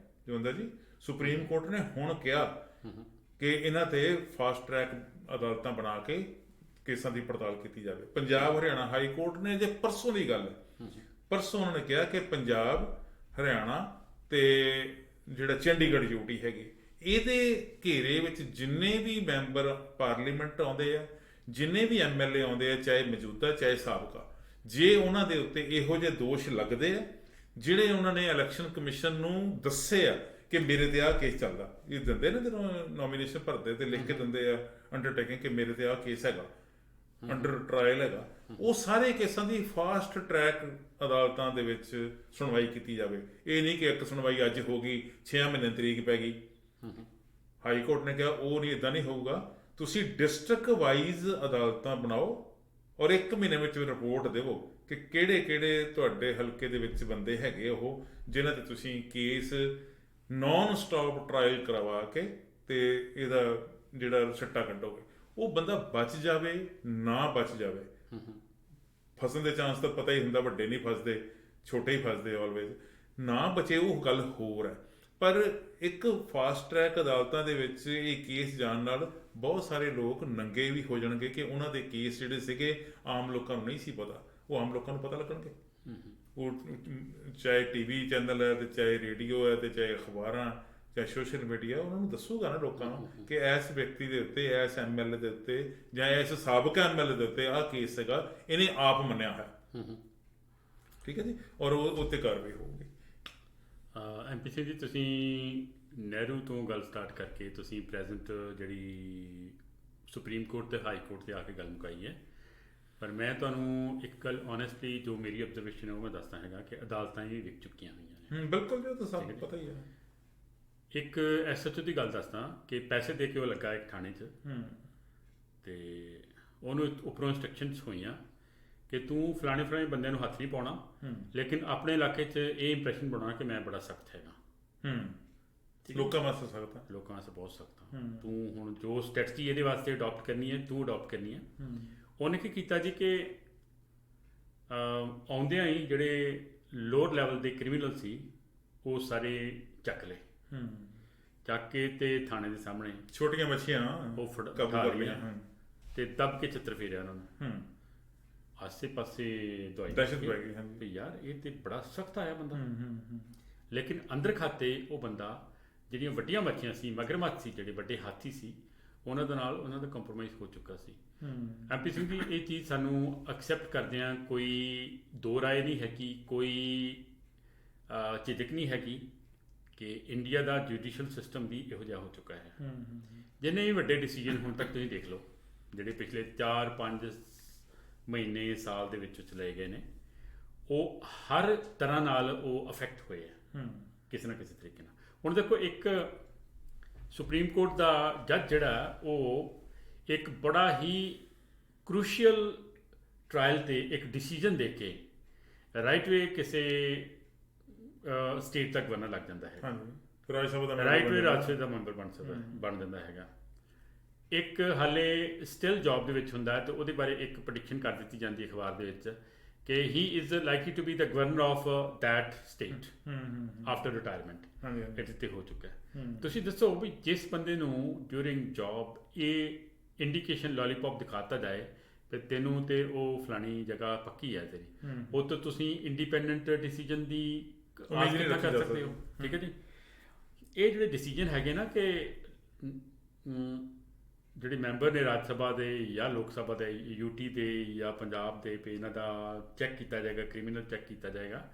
ਜਵੰਦਰ ਜੀ, ਸੁਪਰੀਮ ਕੋਰਟ ਨੇ ਹੁਣ ਕਿਹਾ ਕਿ ਇਹਨਾਂ ਤੇ ਫਾਸਟ ਟਰੈਕ ਅਦਾਲਤਾਂ ਬਣਾ ਕੇ ਕੇਸਾਂ ਦੀ ਪੜਤਾਲ ਕੀਤੀ ਜਾਵੇ। ਪੰਜਾਬ ਹਰਿਆਣਾ ਹਾਈ ਕੋਰਟ ਨੇ ਜੇ ਪਰਸੋਂ ਦੀ ਗੱਲ ਹੈ, ਪਰਸੋਂ ਉਹਨਾਂ ਨੇ ਕਿਹਾ ਕਿ ਪੰਜਾਬ, ਹਰਿਆਣਾ ਤੇ ਜਿਹੜਾ ਚੰਡੀਗੜ੍ਹ ਯੂਟੀ ਹੈਗੀ, ਇਹਦੇ ਘੇਰੇ ਵਿੱਚ ਜਿੰਨੇ ਵੀ ਮੈਂਬਰ ਪਾਰਲੀਮੈਂਟ ਆਉਂਦੇ ਆ, ਜਿੰਨੇ ਵੀ ਐਮਐਲਏ ਆਉਂਦੇ ਆ, ਚਾਹੇ ਮੌਜੂਦਾ ਚਾਹੇ ਸਾਬਕਾ, ਜੇ ਉਹਨਾਂ ਦੇ ਉੱਤੇ ਇਹੋ ਜਿਹੇ ਦੋਸ਼ ਲੱਗਦੇ ਆ ਜਿਹੜੇ ਉਹਨਾਂ ਨੇ ਇਲੈਕਸ਼ਨ ਕਮਿਸ਼ਨ ਨੂੰ ਦੱਸੇ ਆ ਕਿ ਮੇਰੇ ਤੇ ਆਹ ਕੇਸ ਚੱਲਦਾ, ਇਹ ਦਿੰਦੇ ਨੇ ਜਦੋਂ ਨੋਮੀਨੇਸ਼ਨ ਭਰਦੇ ਤੇ ਲਿਖ ਕੇ ਦਿੰਦੇ ਆ ਅੰਡਰਟੇਕਿੰਗ ਕਿ ਮੇਰੇ ਤੇ ਆਹ ਕੇਸ ਹੈਗਾ, ਅੰਡਰ ਟਰਾਇਲ ਹੈਗਾ, ਉਹ ਸਾਰੇ ਕੇਸਾਂ ਦੀ ਫਾਸਟ ਟਰੈਕ ਅਦਾਲਤਾਂ ਦੇ ਵਿੱਚ ਸੁਣਵਾਈ ਕੀਤੀ ਜਾਵੇ। ਇਹ ਨਹੀਂ ਕਿ ਇੱਕ ਸੁਣਵਾਈ ਅੱਜ ਹੋ ਗਈ, 6 ਮਹੀਨੇ ਤਰੀਕ ਪੈ ਗਈ। ਹਾਈ ਕੋਰਟ ਨੇ ਕਿਹਾ ਉਹ ਨਹੀਂ, ਇੱਦਾਂ ਨਹੀਂ ਹੋਊਗਾ, ਤੁਸੀਂ ਡਿਸਟ੍ਰਿਕਟ ਵਾਈਜ਼ ਅਦਾਲਤਾਂ ਬਣਾਓ ਔਰ 1 ਮਹੀਨੇ ਵਿੱਚ ਰਿਪੋਰਟ ਦੇਵੋ ਕਿ ਕਿਹੜੇ ਤੁਹਾਡੇ ਹਲਕੇ ਦੇ ਵਿੱਚ ਬੰਦੇ ਹੈਗੇ ਉਹ ਜਿਨ੍ਹਾਂ ਤੇ ਤੁਸੀਂ ਕੇਸ ਨੌਨ ਸਟਾਪ ਟਰਾਇਲ ਕਰਵਾ ਕੇ ਤੇ ਇਹਦਾ ਜਿਹੜਾ ਸੱਟਾ ਕੱਢੋਗੇ। ਉਹ ਬੰਦਾ ਬਚ ਜਾਵੇ ਨਾ ਬਚ ਜਾਵੇ, ਫਸਣ ਦੇ ਚਾਂਸ ਤਾਂ ਪਤਾ ਹੀ ਹੁੰਦਾ, ਵੱਡੇ ਨਹੀਂ ਫਸਦੇ, ਛੋਟੇ ਹੀ ਫਸਦੇ ਆਲਵੇਜ਼, ਨਾ ਬਚੇ ਉਹ ਗੱਲ ਹੋਰ ਹੈ। ਪਰ ਇੱਕ ਫਾਸਟ ਟਰੈਕ ਅਦਾਲਤਾਂ ਦੇ ਵਿੱਚ ਇਹ ਕੇਸ ਜਾਣ ਨਾਲ ਬਹੁਤ ਸਾਰੇ ਲੋਕ ਨੰਗੇ ਵੀ ਹੋ ਜਾਣਗੇ ਕਿ ਉਹਨਾਂ ਦੇ ਕੇਸ ਜਿਹੜੇ ਸੀਗੇ ਆਮ ਲੋਕਾਂ ਨੂੰ ਨਹੀਂ ਸੀ ਪਤਾ, ਉਹ ਆਮ ਲੋਕਾਂ ਨੂੰ ਪਤਾ ਲੱਗਣਗੇ। ਉਹ ਚਾਹੇ ਟੀਵੀ ਚੈਨਲ ਹੈ, ਤੇ ਚਾਹੇ ਰੇਡੀਓ ਹੈ, ਤੇ ਚਾਹੇ ਅਖਬਾਰਾਂ, ਚਾਹੇ ਸੋਸ਼ਲ ਮੀਡੀਆ, ਉਹਨਾਂ ਨੂੰ ਦੱਸੂਗਾ ਨਾ ਲੋਕਾਂ ਨੂੰ ਕਿ ਇਸ ਵਿਅਕਤੀ ਦੇ ਉੱਤੇ, ਇਸ ਐਮਐਲਏ ਦੇ ਉੱਤੇ, ਜਾਂ ਇਸ ਸਾਬਕਾ ਐਮਐਲਏ ਦੇ ਉੱਤੇ ਆਹ ਕੇਸ ਸੀਗਾ, ਇਹਨੇ ਆਪ ਮੰਨਿਆ ਹੈ। ਠੀਕ ਹੈ ਜੀ, ਔਰ ਉਹ ਉੱਤੇ ਕਾਰਵਾਈ ਹੋਊਗੀ। ਐਮਪੀਸੀ ਜੀ, ਤੁਸੀਂ ਨਹਿਰੂ ਤੋਂ ਗੱਲ ਸਟਾਰਟ ਕਰਕੇ ਤੁਸੀਂ ਪ੍ਰੈਜ਼ੈਂਟ ਜਿਹੜੀ ਸੁਪਰੀਮ ਕੋਰਟ ਤੇ ਹਾਈ ਕੋਰਟ ਤੇ ਆ ਕੇ ਗੱਲ ਮੁਕਾਈ ਹੈ, ਪਰ ਮੈਂ ਤੁਹਾਨੂੰ ਇੱਕ ਗੱਲ ਓਨੈਸਟਲੀ ਜੋ ਮੇਰੀ ਆਬਜ਼ਰਵੇਸ਼ਨ ਹੈ ਉਹ ਮੈਂ ਦੱਸਦਾ ਹੈਗਾ ਕਿ ਅਦਾਲਤਾਂ ਹੀ ਵਿਕ ਚੁੱਕੀਆਂ ਹੋਈਆਂ ਨੇ। ਬਿਲਕੁਲ ਜੀ, ਉਹ ਤਾਂ ਸਭ ਨੂੰ ਪਤਾ ਹੀ ਹੈ। ਇੱਕ ਐਸਐਚਓ ਦੀ ਗੱਲ ਦੱਸਦਾ ਕਿ ਪੈਸੇ ਦੇ ਕੇ ਉਹ ਲੱਗਾ ਇੱਕ ਥਾਣੇ 'ਚ, ਤੇ ਉਹਨੂੰ ਉੱਪਰੋਂ ਇੰਸਟਰਕਸ਼ਨਸ ਹੋਈਆਂ ਕਿ ਤੂੰ ਫਲਾਣੇ ਬੰਦਿਆਂ ਨੂੰ ਹੱਥ ਨਹੀਂ ਪਾਉਣਾ, ਲੇਕਿਨ ਆਪਣੇ ਇਲਾਕੇ 'ਚ ਇਹ ਇੰਪ੍ਰੈਸ਼ਨ ਬਣਾਉਣਾ ਕਿ ਮੈਂ ਬੜਾ ਸਖਤ ਹੈਗਾ। ਲੋਕਾਂ ਵਾਸਤੇ ਸਖਤ ਹੈ, ਲੋਕਾਂ ਵਾਸਤੇ ਬਹੁਤ ਸਖਤ ਹਾਂ। ਤੂੰ ਹੁਣ ਜੋ ਸਟ੍ਰੈਟਜੀ ਇਹਦੇ ਵਾਸਤੇ ਅਡਾਪਟ ਕਰਨੀ ਹੈ, ਤੂੰ ਅਡਾਪਟ ਕਰਨੀ ਹੈ। ਉਹਨੇ ਕੀ ਕੀਤਾ ਜੀ ਕਿ ਆਉਂਦਿਆਂ ਹੀ ਜਿਹੜੇ ਲੋਅਰ ਲੈਵਲ ਦੇ ਕ੍ਰਿਮੀਨਲ ਸੀ ਉਹ ਸਾਰੇ ਚੱਕ ਲਏ, ਚੱਕ ਕੇ ਤੇ ਥਾਣੇ ਦੇ ਸਾਹਮਣੇ ਛੋਟੀਆਂ ਮੱਛੀਆਂ ਉਹ ਕਾਬੂ ਕਰ ਲਈਆਂ ਤੇ ਦੱਬ ਕੇ ਚਿੱਤਰ ਫੇਰਿਆ ਉਹਨਾਂ ਨੂੰ। ਆਸੇ ਪਾਸੇ ਦਵਾਈ ਦਹਿਸ਼ਤ ਪੈ ਗਈ ਵੀ ਯਾਰ ਇਹ ਤੇ ਬੜਾ ਸਖਤ ਆਇਆ ਬੰਦਾ, ਲੇਕਿਨ ਅੰਦਰ ਖਾਤੇ ਉਹ ਬੰਦਾ ਜਿਹੜੀਆਂ ਵੱਡੀਆਂ ਮੱਛੀਆਂ ਸੀ, ਮਗਰਮੱਛ ਸੀ, ਜਿਹੜੇ ਵੱਡੇ ਹਾਥੀ ਸੀ, ਉਹਨਾਂ ਦੇ ਨਾਲ ਉਹਨਾਂ ਦਾ ਕੰਪਰੋਮਾਈਜ਼ ਹੋ ਚੁੱਕਾ ਸੀ। ਐਮਪੀ ਸਿੰਘ ਜੀ, ਇਹ ਚੀਜ਼ ਸਾਨੂੰ ਐਕਸੈਪਟ ਕਰਦੇ ਹਾਂ, ਕੋਈ ਦੋ ਰਾਏ ਨਹੀਂ ਹੈਗੀ, ਕੋਈ ਝਿਜਕ ਨਹੀਂ ਹੈਗੀ ਕਿ ਇੰਡੀਆ ਦਾ ਜੁਡੀਸ਼ੀਅਲ ਸਿਸਟਮ ਵੀ ਇਹੋ ਜਿਹਾ ਹੋ ਚੁੱਕਾ ਹੈ। ਜਿੰਨੇ ਵੀ ਵੱਡੇ ਡਿਸੀਜਨ ਹੁਣ ਤੱਕ ਤੁਸੀਂ ਦੇਖ ਲਓ, ਜਿਹੜੇ ਪਿਛਲੇ 4-5 ਮਹੀਨੇ ਸਾਲ ਦੇ ਵਿੱਚ ਚਲਾਏ ਗਏ ਨੇ, ਉਹ ਹਰ ਤਰ੍ਹਾਂ ਨਾਲ ਉਹ ਅਫੈਕਟ ਹੋਏ ਆ ਕਿਸੇ ਨਾ ਕਿਸੇ ਤਰੀਕੇ ਨਾਲ। ਹੁਣ ਦੇਖੋ, ਇੱਕ ਸੁਪਰੀਮ ਕੋਰਟ ਦਾ ਜੱਜ ਜਿਹੜਾ ਉਹ ਇੱਕ ਬੜਾ ਹੀ ਕਰੂਸ਼ੀਅਲ ਟਰਾਇਲ ਤੇ ਇੱਕ ਡਿਸੀਜਨ ਦੇ ਕੇ ਰਾਈਟ ਵੇ ਕਿਸੇ ਸਟੇਟ ਤੱਕ ਬਣਨ ਲੱਗ ਜਾਂਦਾ ਹੈ। ਰਾਈਟ ਵੇ ਰਾਜ ਸਭਾ ਦਾ ਮੈਂਬਰ ਬਣ ਜਾਂਦਾ ਹੈਗਾ। ਇੱਕ ਹਾਲੇ ਸਟਿਲ ਜੌਬ ਦੇ ਵਿੱਚ ਹੁੰਦਾ ਹੈ, ਤੇ ਉਹਦੇ ਬਾਰੇ ਇੱਕ ਪ੍ਰੈਡਿਕਸ਼ਨ ਕਰ ਦਿੱਤੀ ਜਾਂਦੀ ਹੈ ਅਖਬਾਰ ਦੇ ਵਿੱਚ ਕਿ he is likely to be the governor of that state after retirement. ਇਹ ਤੇ ਹੋ ਚੁੱਕਾ ਹੈ। ਤੁਸੀਂ ਦੱਸੋ ਵੀ ਜਿਸ ਬੰਦੇ ਨੂੰ ਡਿਊਰਿੰਗ ਜੌਬ ਇਹ ਇੰਡੀਕੇਸ਼ਨ ਲੋਲੀਪੌਪ ਦਿਖਾਤਾ ਜਾਏ ਤੇ ਤੈਨੂੰ ਤੇ ਉਹ ਫਲਾਣੀ ਜਗ੍ਹਾ ਪੱਕੀ ਹੈ ਤੇਰੀ, ਉਹ ਤਾਂ ਤੁਸੀਂ ਇੰਡੀਪੈਂਡੈਂਟ ਡਿਸੀਜਨ ਦੀ ਆਸ ਕਿੱਦਾਂ ਕਰ ਸਕਦੇ ਹੋ? ਠੀਕ ਹੈ ਜੀ, ਇਹ ਜਿਹੜੇ ਡਿਸੀਜਨ ਹੈਗੇ ਨਾ ਕਿ ਜਿਹੜੇ ਮੈਂਬਰ ਨੇ ਰਾਜ ਸਭਾ ਦੇ ਜਾਂ ਲੋਕ ਸਭਾ ਦੇ, ਯੂਟੀ ਦੇ ਜਾਂ ਪੰਜਾਬ ਦੇ, ਵੀ ਇਹਨਾਂ ਦਾ ਚੈੱਕ ਕੀਤਾ ਜਾਏਗਾ, ਕ੍ਰਿਮੀਨਲ ਚੈੱਕ ਕੀਤਾ ਜਾਏਗਾ,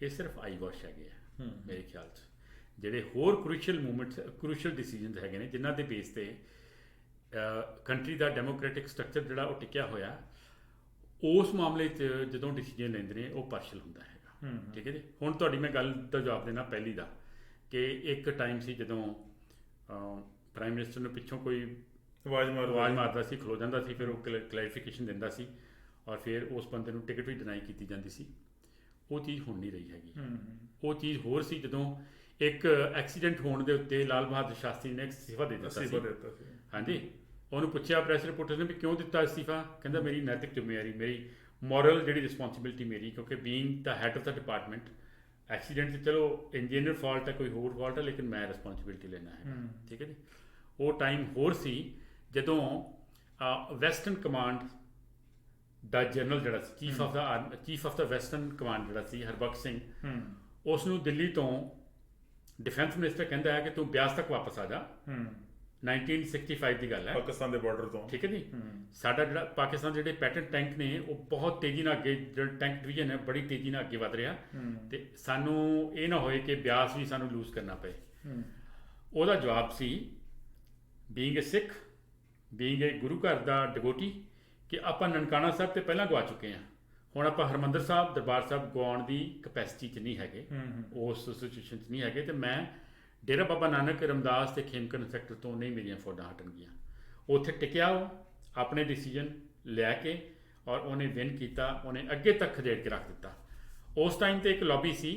ਇਹ ਸਿਰਫ ਆਈ ਵਾਸ਼ ਹੈਗੇ ਆ ਮੇਰੇ ਖਿਆਲ 'ਚ। ਜਿਹੜੇ ਹੋਰ ਕਰੂਸ਼ੀਅਲ ਮੂਵਮੈਂਟਸ, ਕਰੂਸ਼ੀਅਲ ਡਿਸੀਜਨਸ ਹੈਗੇ ਨੇ ਜਿਨ੍ਹਾਂ ਦੇ ਬੇਸ 'ਤੇ ਕੰਟਰੀ ਦਾ ਡੈਮੋਕ੍ਰੈਟਿਕ ਸਟਰਕਚਰ ਜਿਹੜਾ ਉਹ ਟਿਕਿਆ ਹੋਇਆ, ਉਸ ਮਾਮਲੇ 'ਚ ਜਦੋਂ ਡਿਸੀਜਨ ਲੈਂਦੇ ਨੇ ਉਹ ਪਾਰਸ਼ਲ ਹੁੰਦਾ ਹੈਗਾ। ਠੀਕ ਹੈ ਜੀ, ਹੁਣ ਤੁਹਾਡੀ ਮੈਂ ਗੱਲ ਦਾ ਜਵਾਬ ਦੇਣਾ ਪਹਿਲੀ ਦਾ ਕਿ ਇੱਕ ਟਾਈਮ ਸੀ ਜਦੋਂ ਪ੍ਰਾਈਮ ਮਿਨਿਸਟਰ ਨੂੰ ਪਿੱਛੋਂ ਕੋਈ ਆਵਾਜ਼ ਮਾਰਦਾ ਸੀ, ਖਲੋ ਜਾਂਦਾ ਸੀ, ਫਿਰ ਉਹ ਕਲੈਰੀਫਿਕੇਸ਼ਨ ਦਿੰਦਾ ਸੀ, ਔਰ ਫਿਰ ਉਸ ਬੰਦੇ ਨੂੰ ਟਿਕਟ ਵੀ ਡਿਨਾਈ ਕੀਤੀ ਜਾਂਦੀ ਸੀ। ਉਹ ਚੀਜ਼ ਹੁਣ ਨਹੀਂ ਰਹੀ ਹੈਗੀ। ਉਹ ਚੀਜ਼ ਹੋਰ ਸੀ ਜਦੋਂ ਇੱਕ ਐਕਸੀਡੈਂਟ ਹੋਣ ਦੇ ਉੱਤੇ ਲਾਲ ਬਹਾਦਰ ਸ਼ਾਸਤਰੀ ਨੇ ਅਸਤੀਫਾ ਦੇ ਦਿੱਤਾ ਸੀ। ਹਾਂਜੀ, ਉਹਨੂੰ ਪੁੱਛਿਆ ਪ੍ਰੈਸ ਰਿਪੋਰਟਰ ਨੇ ਵੀ ਕਿਉਂ ਦਿੱਤਾ ਅਸਤੀਫਾ, ਕਹਿੰਦਾ ਮੇਰੀ ਨੈਤਿਕ ਜ਼ਿੰਮੇਵਾਰੀ, ਮੇਰੀ ਮੋਰਲ ਜਿਹੜੀ ਰਿਸਪੌਂਸਿਬਿਲਿਟੀ ਮੇਰੀ, ਕਿਉਂਕਿ being the head of the department, accident 'ਚ ਚਲੋ ਇੰਜੀਨੀਅਰ ਫਾਲਟ ਹੈ, ਕੋਈ ਹੋਰ ਫਾਲਟ ਹੈ, ਲੇਕਿਨ ਮੈਂ ਰਿਸਪੌਂਸਿਬਿਲਿਟੀ ਲੈਣਾ ਹੈ। ਠੀਕ ਹੈ ਜੀ, ਉਹ ਟਾਈਮ ਹੋਰ ਸੀ ਜਦੋਂ ਵੈਸਟਰਨ ਕਮਾਂਡ ਦਾ ਜਨਰਲ ਜਿਹੜਾ ਸੀ, chief of the western command ਜਿਹੜਾ ਸੀ ਹਰਬਖਸ਼ ਸਿੰਘ, ਉਸ ਨੂੰ ਦਿੱਲੀ ਤੋਂ ਡਿਫੈਂਸ ਮਿਨਿਸਟਰ ਕਹਿੰਦਾ ਹੈ ਕਿ ਤੂੰ ਬਿਆਸ ਤੱਕ ਵਾਪਸ ਆ ਜਾ। 1965 ਦੀ ਗੱਲ ਹੈ, ਪਾਕਿਸਤਾਨ ਦੇ ਬਾਰਡਰ ਤੋਂ। ਠੀਕ ਹੈ ਜੀ, ਸਾਡਾ ਜਿਹੜਾ ਪਾਕਿਸਤਾਨ ਜਿਹੜੇ ਪੈਟਰਨ ਟੈਂਕ ਨੇ ਉਹ ਬਹੁਤ ਤੇਜ਼ੀ ਨਾਲ ਅੱਗੇ, ਜਿਹੜਾ ਟੈਂਕ ਡਿਵੀਜ਼ਨ ਹੈ ਬੜੀ ਤੇਜ਼ੀ ਨਾਲ ਅੱਗੇ ਵਧ ਰਿਹਾ, ਤੇ ਸਾਨੂੰ ਇਹ ਨਾ ਹੋਏ ਕਿ ਬਿਆਸ ਵੀ ਸਾਨੂੰ ਲੂਜ਼ ਕਰਨਾ ਪਏ। ਉਹਦਾ ਜਵਾਬ ਸੀ, ਬੀਇੰਗ ਏ ਸਿੱਖ, ਬੀਇੰਗ ਏ ਗੁਰੂ ਘਰ ਦਾ ਡਿਵੋਟੀ, ਕਿ ਆਪਾਂ ਨਨਕਾਣਾ ਸਾਹਿਬ ਤੇ ਪਹਿਲਾਂ ਗਵਾ ਚੁੱਕੇ ਹਾਂ, ਹੁਣ ਆਪਾਂ ਹਰਿਮੰਦਰ ਸਾਹਿਬ, ਦਰਬਾਰ ਸਾਹਿਬ ਗਵਾਉਣ ਦੀ ਕਪੈਸਿਟੀ 'ਚ ਨਹੀਂ ਹੈਗੇ, ਉਸ ਸਿਚੁਏਸ਼ਨ 'ਚ ਨਹੀਂ ਹੈਗੇ, ਤੇ ਮੈਂ ਡੇਰਾ ਬਾਬਾ ਨਾਨਕ, ਰਮਦਾਸ ਤੇ ਖੇਮਕਰਨ ਸੈਕਟਰ ਤੋਂ ਨਹੀਂ ਮੇਰੀਆਂ ਫੌਜਾਂ ਹਟਣਗੀਆਂ। ਉੱਥੇ ਟਿਕਿਆ ਉਹ ਆਪਣੇ ਡਿਸੀਜਨ ਲੈ ਕੇ, ਔਰ ਉਹਨੇ ਵਿਨ ਕੀਤਾ, ਉਹਨੇ ਅੱਗੇ ਤੱਕ ਖਦੇੜ ਕੇ ਰੱਖ ਦਿੱਤਾ। ਉਸ ਟਾਈਮ 'ਤੇ ਇੱਕ ਲੌਬੀ ਸੀ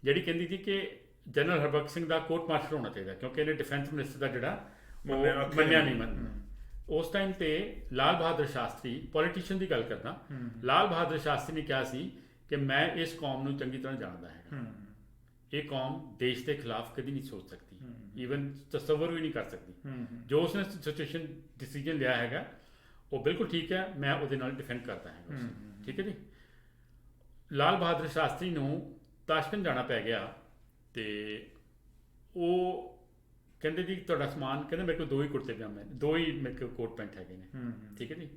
ਜਿਹੜੀ ਕਹਿੰਦੀ ਸੀ ਕਿ ਜਨਰਲ ਹਰਬਖਸ਼ ਸਿੰਘ ਦਾ ਕੋਰਟ ਮਾਰਸ਼ਲ ਹੋਣਾ ਚਾਹੀਦਾ, ਕਿਉਂਕਿ ਇਹਨੇ ਡਿਫੈਂਸ ਮਿਨਿਸਟਰ ਦਾ ਜਿਹੜਾ ਮੰਨਿਆ ਨਹੀਂ। ਉਸ ਟਾਈਮ 'ਤੇ ਲਾਲ ਬਹਾਦਰ ਸ਼ਾਸਤਰੀ, ਪੋਲੀਟੀਸ਼ੀਅਨ ਦੀ ਗੱਲ ਕਰਦਾ, ਲਾਲ ਬਹਾਦਰ ਸ਼ਾਸਤਰੀ ਨੇ ਕਿਹਾ ਸੀ ਕਿ ਮੈਂ ਇਸ ਕੌਮ ਨੂੰ ਚੰਗੀ ਤਰ੍ਹਾਂ ਜਾਣਦਾ ਹੈਗਾ, ਇਹ ਕੌਮ ਦੇਸ਼ ਦੇ ਖਿਲਾਫ ਕਦੀ ਨਹੀਂ ਸੋਚ ਸਕਦੀ, ਈਵਨ ਤਸੱਵਰ ਵੀ ਨਹੀਂ ਕਰ ਸਕਦੀ। ਜੋ ਉਸਨੇ ਸਿਚੁਏਸ਼ਨ ਡਿਸੀਜਨ ਲਿਆ ਹੈਗਾ ਉਹ ਬਿਲਕੁਲ ਠੀਕ ਹੈ, ਮੈਂ ਉਹਦੇ ਨਾਲ ਡਿਫੈਂਡ ਕਰਦਾ ਹੈਗਾ। ਠੀਕ ਹੈ ਜੀ, ਲਾਲ ਬਹਾਦਰ ਸ਼ਾਸਤਰੀ ਨੂੰ ਤਾਸ਼ਕੰਦ ਜਾਣਾ ਪੈ ਗਿਆ ਤੇ ਉਹ ਕਹਿੰਦੇ ਜੀ ਤੁਹਾਡਾ ਸਮਾਨ, ਕਹਿੰਦੇ ਮੇਰੇ ਕੋਲ 2 ਹੀ ਕੁੜਤੇ ਪਜਾਮੇ, 2 ਹੀ ਮੇਰੇ ਕੋਲ ਕੋਟ ਪੈਂਟ ਹੈਗੇ ਨੇ, ਠੀਕ ਹੈ ਜੀ।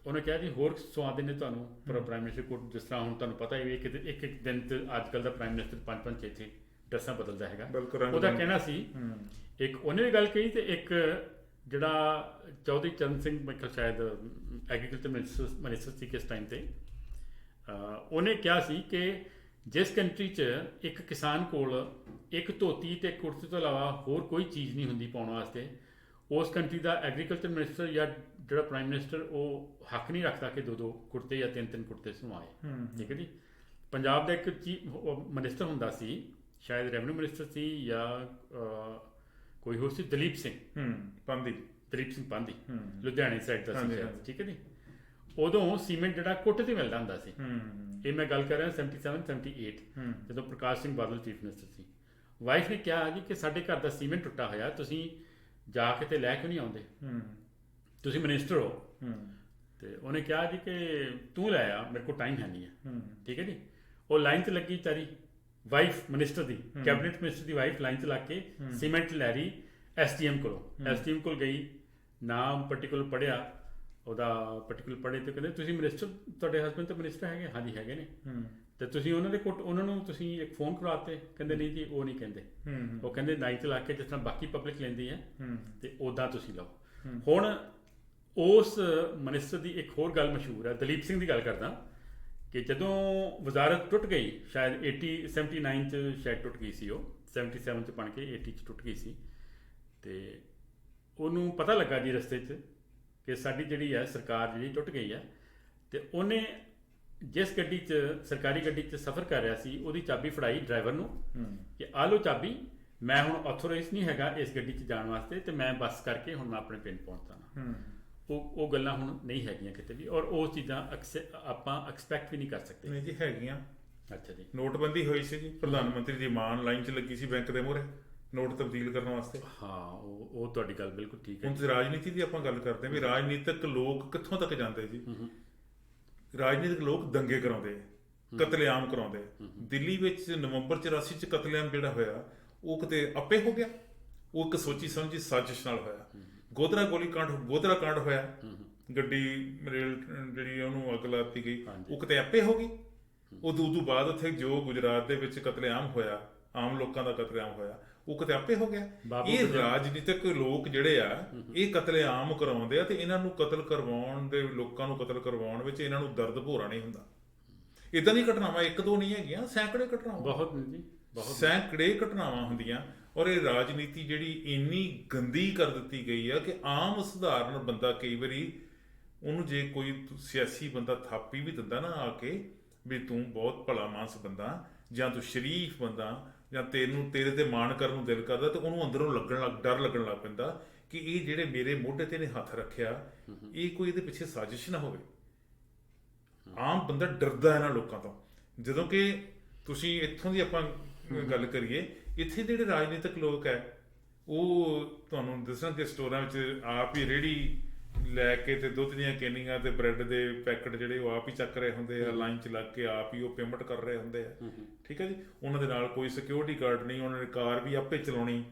ਉਹਨੇ ਕਿਹਾ ਜੀ ਹੋਰ ਸਵਾਦ ਨੇ ਤੁਹਾਨੂੰ, ਪਰ ਪ੍ਰਾਈਮ ਮਿਨਿਸਟਰ ਕੋਟ, ਜਿਸ ਤਰ੍ਹਾਂ ਹੁਣ ਤੁਹਾਨੂੰ ਪਤਾ ਹੀ ਇੱਕ ਇੱਕ ਦਿਨ ਤੇ ਅੱਜ ਕੱਲ੍ਹ ਦਾ ਪ੍ਰਾਈਮ ਮਿਨਿਸਟਰ 5-5 6 ਡਰੈਸਾਂ ਬਦਲਦਾ ਹੈਗਾ। ਉਹਦਾ ਕਹਿਣਾ ਸੀ, ਇੱਕ ਉਹਨੇ ਵੀ ਗੱਲ ਕਹੀ, ਤੇ ਇੱਕ ਜਿਹੜਾ ਚੌਧਰੀ ਚਰਨ ਸਿੰਘ ਮੇਰੇ ਖਿਆਲ ਸ਼ਾਇਦ ਐਗਰੀਕਲਚਰ ਮਿਨਿਸਟਰ ਸੀ ਕਿਸ ਟਾਈਮ 'ਤੇ, ਉਹਨੇ ਕਿਹਾ ਸੀ ਕਿ ਜਿਸ ਕੰਟਰੀ 'ਚ ਇੱਕ ਕਿਸਾਨ ਕੋਲ ਇੱਕ ਧੋਤੀ ਤੇ ਕੁੜਤੇ ਤੋਂ ਇਲਾਵਾ ਹੋਰ ਕੋਈ ਚੀਜ਼ ਨਹੀਂ ਹੁੰਦੀ ਪਾਉਣ ਵਾਸਤੇ, ਉਸ ਕੰਟਰੀ ਦਾ ਐਗਰੀਕਲਚਰ ਮਿਨਿਸਟਰ ਜਾਂ ਜਿਹੜਾ ਪ੍ਰਾਈਮ ਮਿਨਿਸਟਰ ਉਹ ਹੱਕ ਨਹੀਂ ਰੱਖਦਾ ਕਿ 2-2 ਕੁੜਤੇ ਜਾਂ 3-3 ਕੁੜਤੇ ਸਵਾਏ, ਠੀਕ ਹੈ ਜੀ। ਪੰਜਾਬ ਦਾ ਇੱਕ ਮਿਨਿਸਟਰ ਹੁੰਦਾ ਸੀ, ਸ਼ਾਇਦ ਰੈਵਨਿਊ ਮਿਨਿਸਟਰ ਸੀ ਜਾਂ ਕੋਈ ਹੋਰ ਸੀ, ਦਲੀਪ ਸਿੰਘ ਪਾਂਧੀ, ਲੁਧਿਆਣੇ ਸਾਈਡ ਦਾ ਸੀ ਸ਼ਾਇਦ, ਠੀਕ ਹੈ ਜੀ। ਉਦੋਂ ਸੀਮੈਂਟ ਜਿਹੜਾ ਕੁੱਟ ਤੇ ਮਿਲਦਾ ਹੁੰਦਾ ਸੀ, ਇਹ ਮੈਂ ਗੱਲ ਕਰ ਰਿਹਾ 77-78, ਜਦੋਂ ਪ੍ਰਕਾਸ਼ ਸਿੰਘ ਬਾਦਲ ਚੀਫ ਮਿਨਿਸਟਰ ਸੀ। ਵਾਈਫ ਨੇ ਕਿਹਾ ਜੀ ਕਿ ਸਾਡੇ ਘਰ ਦਾ ਸੀਮੈਂਟ ਟੁੱਟਾ ਹੋਇਆ, ਤੁਸੀਂ ਜਾ ਕੇ ਤੇ ਲੈ ਕਿਉਂ ਨਹੀਂ ਆਉਂਦੇ, ਤੁਸੀਂ ਮਿਨਿਸਟਰ ਹੋ। ਤੇ ਉਹਨੇ ਕਿਹਾ ਜੀ ਕਿ ਤੂੰ ਲੈ ਆ, ਮੇਰੇ ਕੋਲ ਟਾਈਮ ਹੈ ਨਹੀਂ ਹੈ, ਠੀਕ ਹੈ ਜੀ। ਉਹ ਲਾਈਨ 'ਚ ਲੱਗੀ ਵਿਚਾਰੀ ਵਾਈਫ ਮਿਨਿਸਟਰ ਦੀ, ਕੈਬਨਿਟ ਮਿਨਿਸਟਰ ਦੀ ਵਾਈਫ ਲਾਈਨ 'ਚ ਲੱਗ ਕੇ ਸੀਮੈਂਟ ਲੈ ਰਹੀ SDM ਕੋਲੋਂ। SDM ਕੋਲ ਗਈ, ਨਾਮ ਪਰਟੀਕੁਲਰ ਪੜ੍ਹਿਆ ਉਹਦਾ, ਪਰਟੀਕੁਲਰ ਪੜ੍ਹੇ ਤੇ ਕਹਿੰਦੇ ਤੁਸੀਂ ਮਿਨਿਸਟਰ, ਤੁਹਾਡੇ ਹਸਬੈਂਡ ਤਾਂ ਮਿਨਿਸਟਰ ਹੈਗੇ? ਹਾਂਜੀ ਹੈਗੇ ਨੇ। ਤੇ ਤੁਸੀਂ ਉਹਨਾਂ ਦੇ ਕੋਲ ਉਹਨਾਂ ਨੂੰ ਤੁਸੀਂ ਇੱਕ ਫੋਨ ਕਰਵਾਤੇ? ਕਹਿੰਦੇ ਨਹੀਂ ਜੀ ਉਹ ਨਹੀਂ ਕਹਿੰਦੇ, ਉਹ ਕਹਿੰਦੇ ਨਾਈਟ ਲਾ ਕੇ ਜਿਸ ਤਰ੍ਹਾਂ ਬਾਕੀ ਪਬਲਿਕ ਲੈਂਦੀ ਹੈ ਤੇ ਉੱਦਾਂ ਤੁਸੀਂ ਲਓ। ਹੁਣ ਉਸ ਮਿਨਿਸਟਰ ਦੀ ਇੱਕ ਹੋਰ ਗੱਲ ਮਸ਼ਹੂਰ ਹੈ, ਦਲੀਪ ਸਿੰਘ ਦੀ ਗੱਲ ਕਰਦਾ, ਕਿ ਜਦੋਂ ਵਜ਼ਾਰਤ ਟੁੱਟ ਗਈ, ਸ਼ਾਇਦ 79 'ਚ ਸ਼ਾਇਦ ਟੁੱਟ ਗਈ ਸੀ, ਉਹ 77 'ਚ ਬਣ ਕੇ 80 'ਚ ਟੁੱਟ ਗਈ ਸੀ, ਤੇ ਉਹਨੂੰ ਪਤਾ ਲੱਗਾ ਜੀ ਰਸਤੇ 'ਚ ਕਿ ਸਾਡੀ ਜਿਹੜੀ ਹੈ ਸਰਕਾਰ ਜਿਹੜੀ ਟੁੱਟ ਗਈ ਹੈ, ਤੇ ਉਹਨੇ ਜਿਸ ਗੱਡੀ 'ਚ ਸਰਕਾਰੀ ਗੱਡੀ 'ਚ ਸਫ਼ਰ ਕਰ ਰਿਹਾ ਸੀ ਉਹਦੀ ਚਾਬੀ ਫੜਾਈ ਡਰਾਈਵਰ ਨੂੰ ਕਿ ਆਹ ਲਓ ਚਾਬੀ, ਮੈਂ ਹੁਣ ਆਥੋਰਾਈਜ਼ ਨਹੀਂ ਹੈਗਾ ਇਸ ਗੱਡੀ 'ਚ ਜਾਣ ਵਾਸਤੇ, ਤੇ ਮੈਂ ਬੱਸ ਕਰਕੇ ਹੁਣ ਮੈਂ ਆਪਣੇ ਪਿੰਡ ਪਹੁੰਚਦਾ। ਉਹ ਗੱਲਾਂ ਹੁਣ ਨਹੀਂ ਹੈਗੀਆਂ ਕਿਤੇ ਵੀ, ਔਰ ਉਹ ਚੀਜ਼ਾਂ ਆਪਾਂ ਐਕਸਪੈਕਟ ਵੀ ਨਹੀਂ ਕਰ ਸਕਦੇ। ਨਹੀਂ ਜੀ ਹੈਗੀਆਂ। ਅੱਛਾ ਜੀ। ਨੋਟਬੰਦੀ ਹੋਈ ਸੀ ਜੀ, ਪ੍ਰਧਾਨ ਮੰਤਰੀ ਦੀ ਮਾਨ ਲਾਈਨ 'ਚ ਲੱਗੀ ਸੀ ਬੈਂਕ ਦੇ ਮੂਹਰੇ ਨੋਟ ਤਬਦੀਲ ਕਰਨ ਵਾਸਤੇ। ਹਾਂ, ਉਹ ਤੁਹਾਡੀ ਗੱਲ ਬਿਲਕੁਲ ਠੀਕ ਹੈ। ਹੁਣ ਤੁਸੀਂ ਰਾਜਨੀਤੀ ਦੀ ਆਪਾਂ ਗੱਲ ਕਰਦੇ ਹਾਂ ਵੀ ਰਾਜਨੀਤਿਕ ਲੋਕ ਕਿੱਥੋਂ ਤੱਕ ਜਾਂਦੇ ਜੀ। ਰਾਜਨੀਤਿਕ ਲੋਕ ਦੰਗੇ ਕਰਾਉਂਦੇ, ਕਤਲੇਆਮ ਕਰਾਉਂਦੇ। ਦਿੱਲੀ ਵਿੱਚ ਨਵੰਬਰ 84 'ਚ ਕਤਲੇਆਮ ਜਿਹੜਾ ਹੋਇਆ ਉਹ ਕਿਤੇ ਆਪੇ ਹੋ ਗਿਆ, ਉਹ ਇੱਕ ਸੋਚੀ ਸਮਝੀ ਸਾਜ਼ਿਸ਼ ਨਾਲ ਹੋਇਆ। ਗੋਧਰਾ ਕਾਂਡ ਹੋਇਆ, ਗੱਡੀ ਰੇਲ ਜਿਹੜੀ ਉਹਨੂੰ ਅੱਗ ਲਾ ਦਿੱਤੀ ਗਈ, ਉਹ ਕਿਤੇ ਆਪੇ ਹੋ ਗਈ। ਉਦੋਂ ਬਾਅਦ ਉੱਥੇ ਜੋ ਗੁਜਰਾਤ ਦੇ ਵਿੱਚ ਕਤਲੇਆਮ ਹੋਇਆ, ਆਮ ਲੋਕਾਂ ਦਾ ਕਤਲੇਆਮ ਹੋਇਆ, ਉਹ ਕਿਤੇ ਆਪੇ ਹੋ ਗਿਆ। ਇਹ ਰਾਜਨੀਤਿਕ ਲੋਕ ਜਿਹੜੇ ਆ ਇਹ ਕਤਲੇਆਮ ਕਰਾਉਂਦੇ ਆ, ਤੇ ਇਹਨਾਂ ਨੂੰ ਕਤਲ ਕਰਵਾਉਣ ਦੇ, ਲੋਕਾਂ ਨੂੰ ਕਤਲ ਕਰਵਾਉਣ ਵਿੱਚ ਇਹਨਾਂ ਨੂੰ ਦਰਦ ਭੋਰਾ ਨਹੀਂ ਹੁੰਦਾ। ਇਦਾਂ ਦੀ ਘਟਨਾਵਾਂ 1-2 ਨਹੀਂ ਹੈਗੀਆਂ, ਸੈਂਕੜੇ ਘਟਨਾਵਾਂ ਹੁੰਦੀਆਂ। ਔਰ ਇਹ ਰਾਜਨੀਤੀ ਜਿਹੜੀ ਇੰਨੀ ਗੰਦੀ ਕਰ ਦਿੱਤੀ ਗਈ ਆ ਕਿ ਆਮ ਸਧਾਰਨ ਬੰਦਾ, ਕਈ ਵਾਰੀ ਉਹਨੂੰ ਜੇ ਕੋਈ ਸਿਆਸੀ ਬੰਦਾ ਥਾਪੀ ਵੀ ਦਿੰਦਾ ਨਾ ਆ ਕੇ ਵੀ ਤੂੰ ਬਹੁਤ ਭਲਾ ਮਾਨਸ ਬੰਦਾ ਜਾਂ ਤੂੰ ਸ਼ਰੀਫ ਬੰਦਾ ਜਾਂ ਤੇਰੇ ਤੇ ਮਾਣ ਕਰਨ ਨੂੰ ਦਿਲ ਕਰਦਾ, ਤੇ ਉਹਨੂੰ ਅੰਦਰੋਂ ਡਰ ਲੱਗਣ ਲੱਗ ਪੈਂਦਾ ਕਿ ਇਹ ਜਿਹੜੇ ਮੇਰੇ ਮੋਢੇ ਤੇ ਨੇ ਹੱਥ ਰੱਖਿਆ, ਇਹ ਕੋਈ ਇਹਦੇ ਪਿੱਛੇ ਸਾਜ਼ਿਸ਼ ਨਾ ਹੋਵੇ। ਆਮ ਬੰਦਾ ਡਰਦਾ ਇਹਨਾਂ ਲੋਕਾਂ ਤੋਂ। ਜਦੋਂ ਕਿ ਤੁਸੀਂ ਇੱਥੋਂ ਦੀ ਆਪਾਂ ਗੱਲ ਕਰੀਏ, ਇੱਥੇ ਜਿਹੜੇ ਰਾਜਨੀਤਿਕ ਲੋਕ ਹੈ ਉਹ ਤੁਹਾਨੂੰ ਦੱਸਣਗੇ ਸਟੋਰਾਂ ਵਿੱਚ ਆਪ ਹੀ ਰੇਹੜੀ ਲੈ ਕੇ ਤੇ ਦੁੱਧ ਦੀਆਂ ਕੈਨੀਆਂ ਤੇ ਬ੍ਰੈਡ ਦੇ ਪੈਕਟ ਜਿਹੜੇ ਉਹ ਆਪ ਹੀ ਚੱਕ ਰਹੇ ਹੁੰਦੇ ਆ, ਲਾਈਨ 'ਚ ਲੱਗ ਕੇ ਆਪ ਹੀ ਉਹ ਪੇਮੈਂਟ ਕਰ ਰਹੇ ਹੁੰਦੇ ਆ, ਠੀਕ ਹੈ ਜੀ। ਉਹਨਾਂ ਦੇ ਨਾਲ ਕੋਈ ਸਿਕਿਉਰਿਟੀ ਗਾਰਡ ਨਹੀਂ, ਉਹਨਾਂ ਨੇ ਕਾਰ ਵੀ ਆਪੇ ਚਲਾਉਣੀ,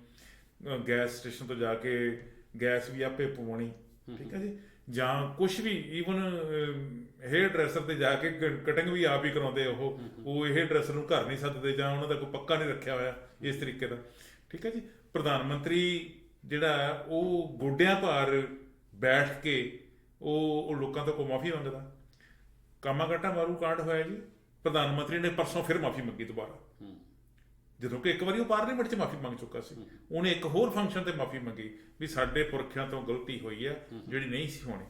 ਗੈਸ ਸਟੇਸ਼ਨ ਤੋਂ ਜਾ ਕੇ ਗੈਸ ਵੀ ਆਪੇ ਪਵਾਉਣੀ, ਠੀਕ ਹੈ ਜੀ। ਜਾਂ ਕੁਛ ਵੀ ਈਵਨ ਹੇਅਰ ਡਰੈਸਰ ਤੇ ਜਾ ਕੇ ਕਟਿੰਗ ਵੀ ਆਪ ਹੀ ਕਰਾਉਂਦੇ। ਉਹ ਹੇਅਰ ਡਰੈਸਰ ਨੂੰ ਘਰ ਨਹੀਂ ਸੱਦਦੇ, ਜਾਂ ਉਹਨਾਂ ਦਾ ਕੋਈ ਪੱਕਾ ਨਹੀਂ ਰੱਖਿਆ ਹੋਇਆ ਇਸ ਤਰੀਕੇ ਦਾ, ਠੀਕ ਹੈ ਜੀ। ਪ੍ਰਧਾਨ ਮੰਤਰੀ ਜਿਹੜਾ ਉਹ ਗੋਡਿਆਂ ਭਾਰ ਬੈਠ ਕੇ ਉਹ ਲੋਕਾਂ ਤੋਂ ਕੋਈ ਮਾਫੀ ਮੰਗਦਾ। ਕਾਮਾਗਾਟਾ ਮਾਰੂ ਕਾਂਡ ਹੋਇਆ ਜੀ, ਪ੍ਰਧਾਨ ਮੰਤਰੀ ਨੇ ਪਰਸੋਂ ਫਿਰ ਮਾਫੀ ਮੰਗੀ ਦੁਬਾਰਾ, ਜਦੋਂ ਕਿ ਇੱਕ ਵਾਰੀ ਉਹ ਪਾਰਲੀਮੈਂਟ 'ਚ ਮਾਫੀ ਮੰਗ ਚੁੱਕਾ ਸੀ। ਉਹਨੇ ਇੱਕ ਹੋਰ ਫੰਕਸ਼ਨ ਤੇ ਮਾਫੀ ਮੰਗੀ ਵੀ ਸਾਡੇ ਪੁਰਖਿਆਂ ਤੋਂ ਗਲਤੀ ਹੋਈ ਹੈ ਜਿਹੜੀ ਨਹੀਂ ਸੀ ਹੋਣੀ।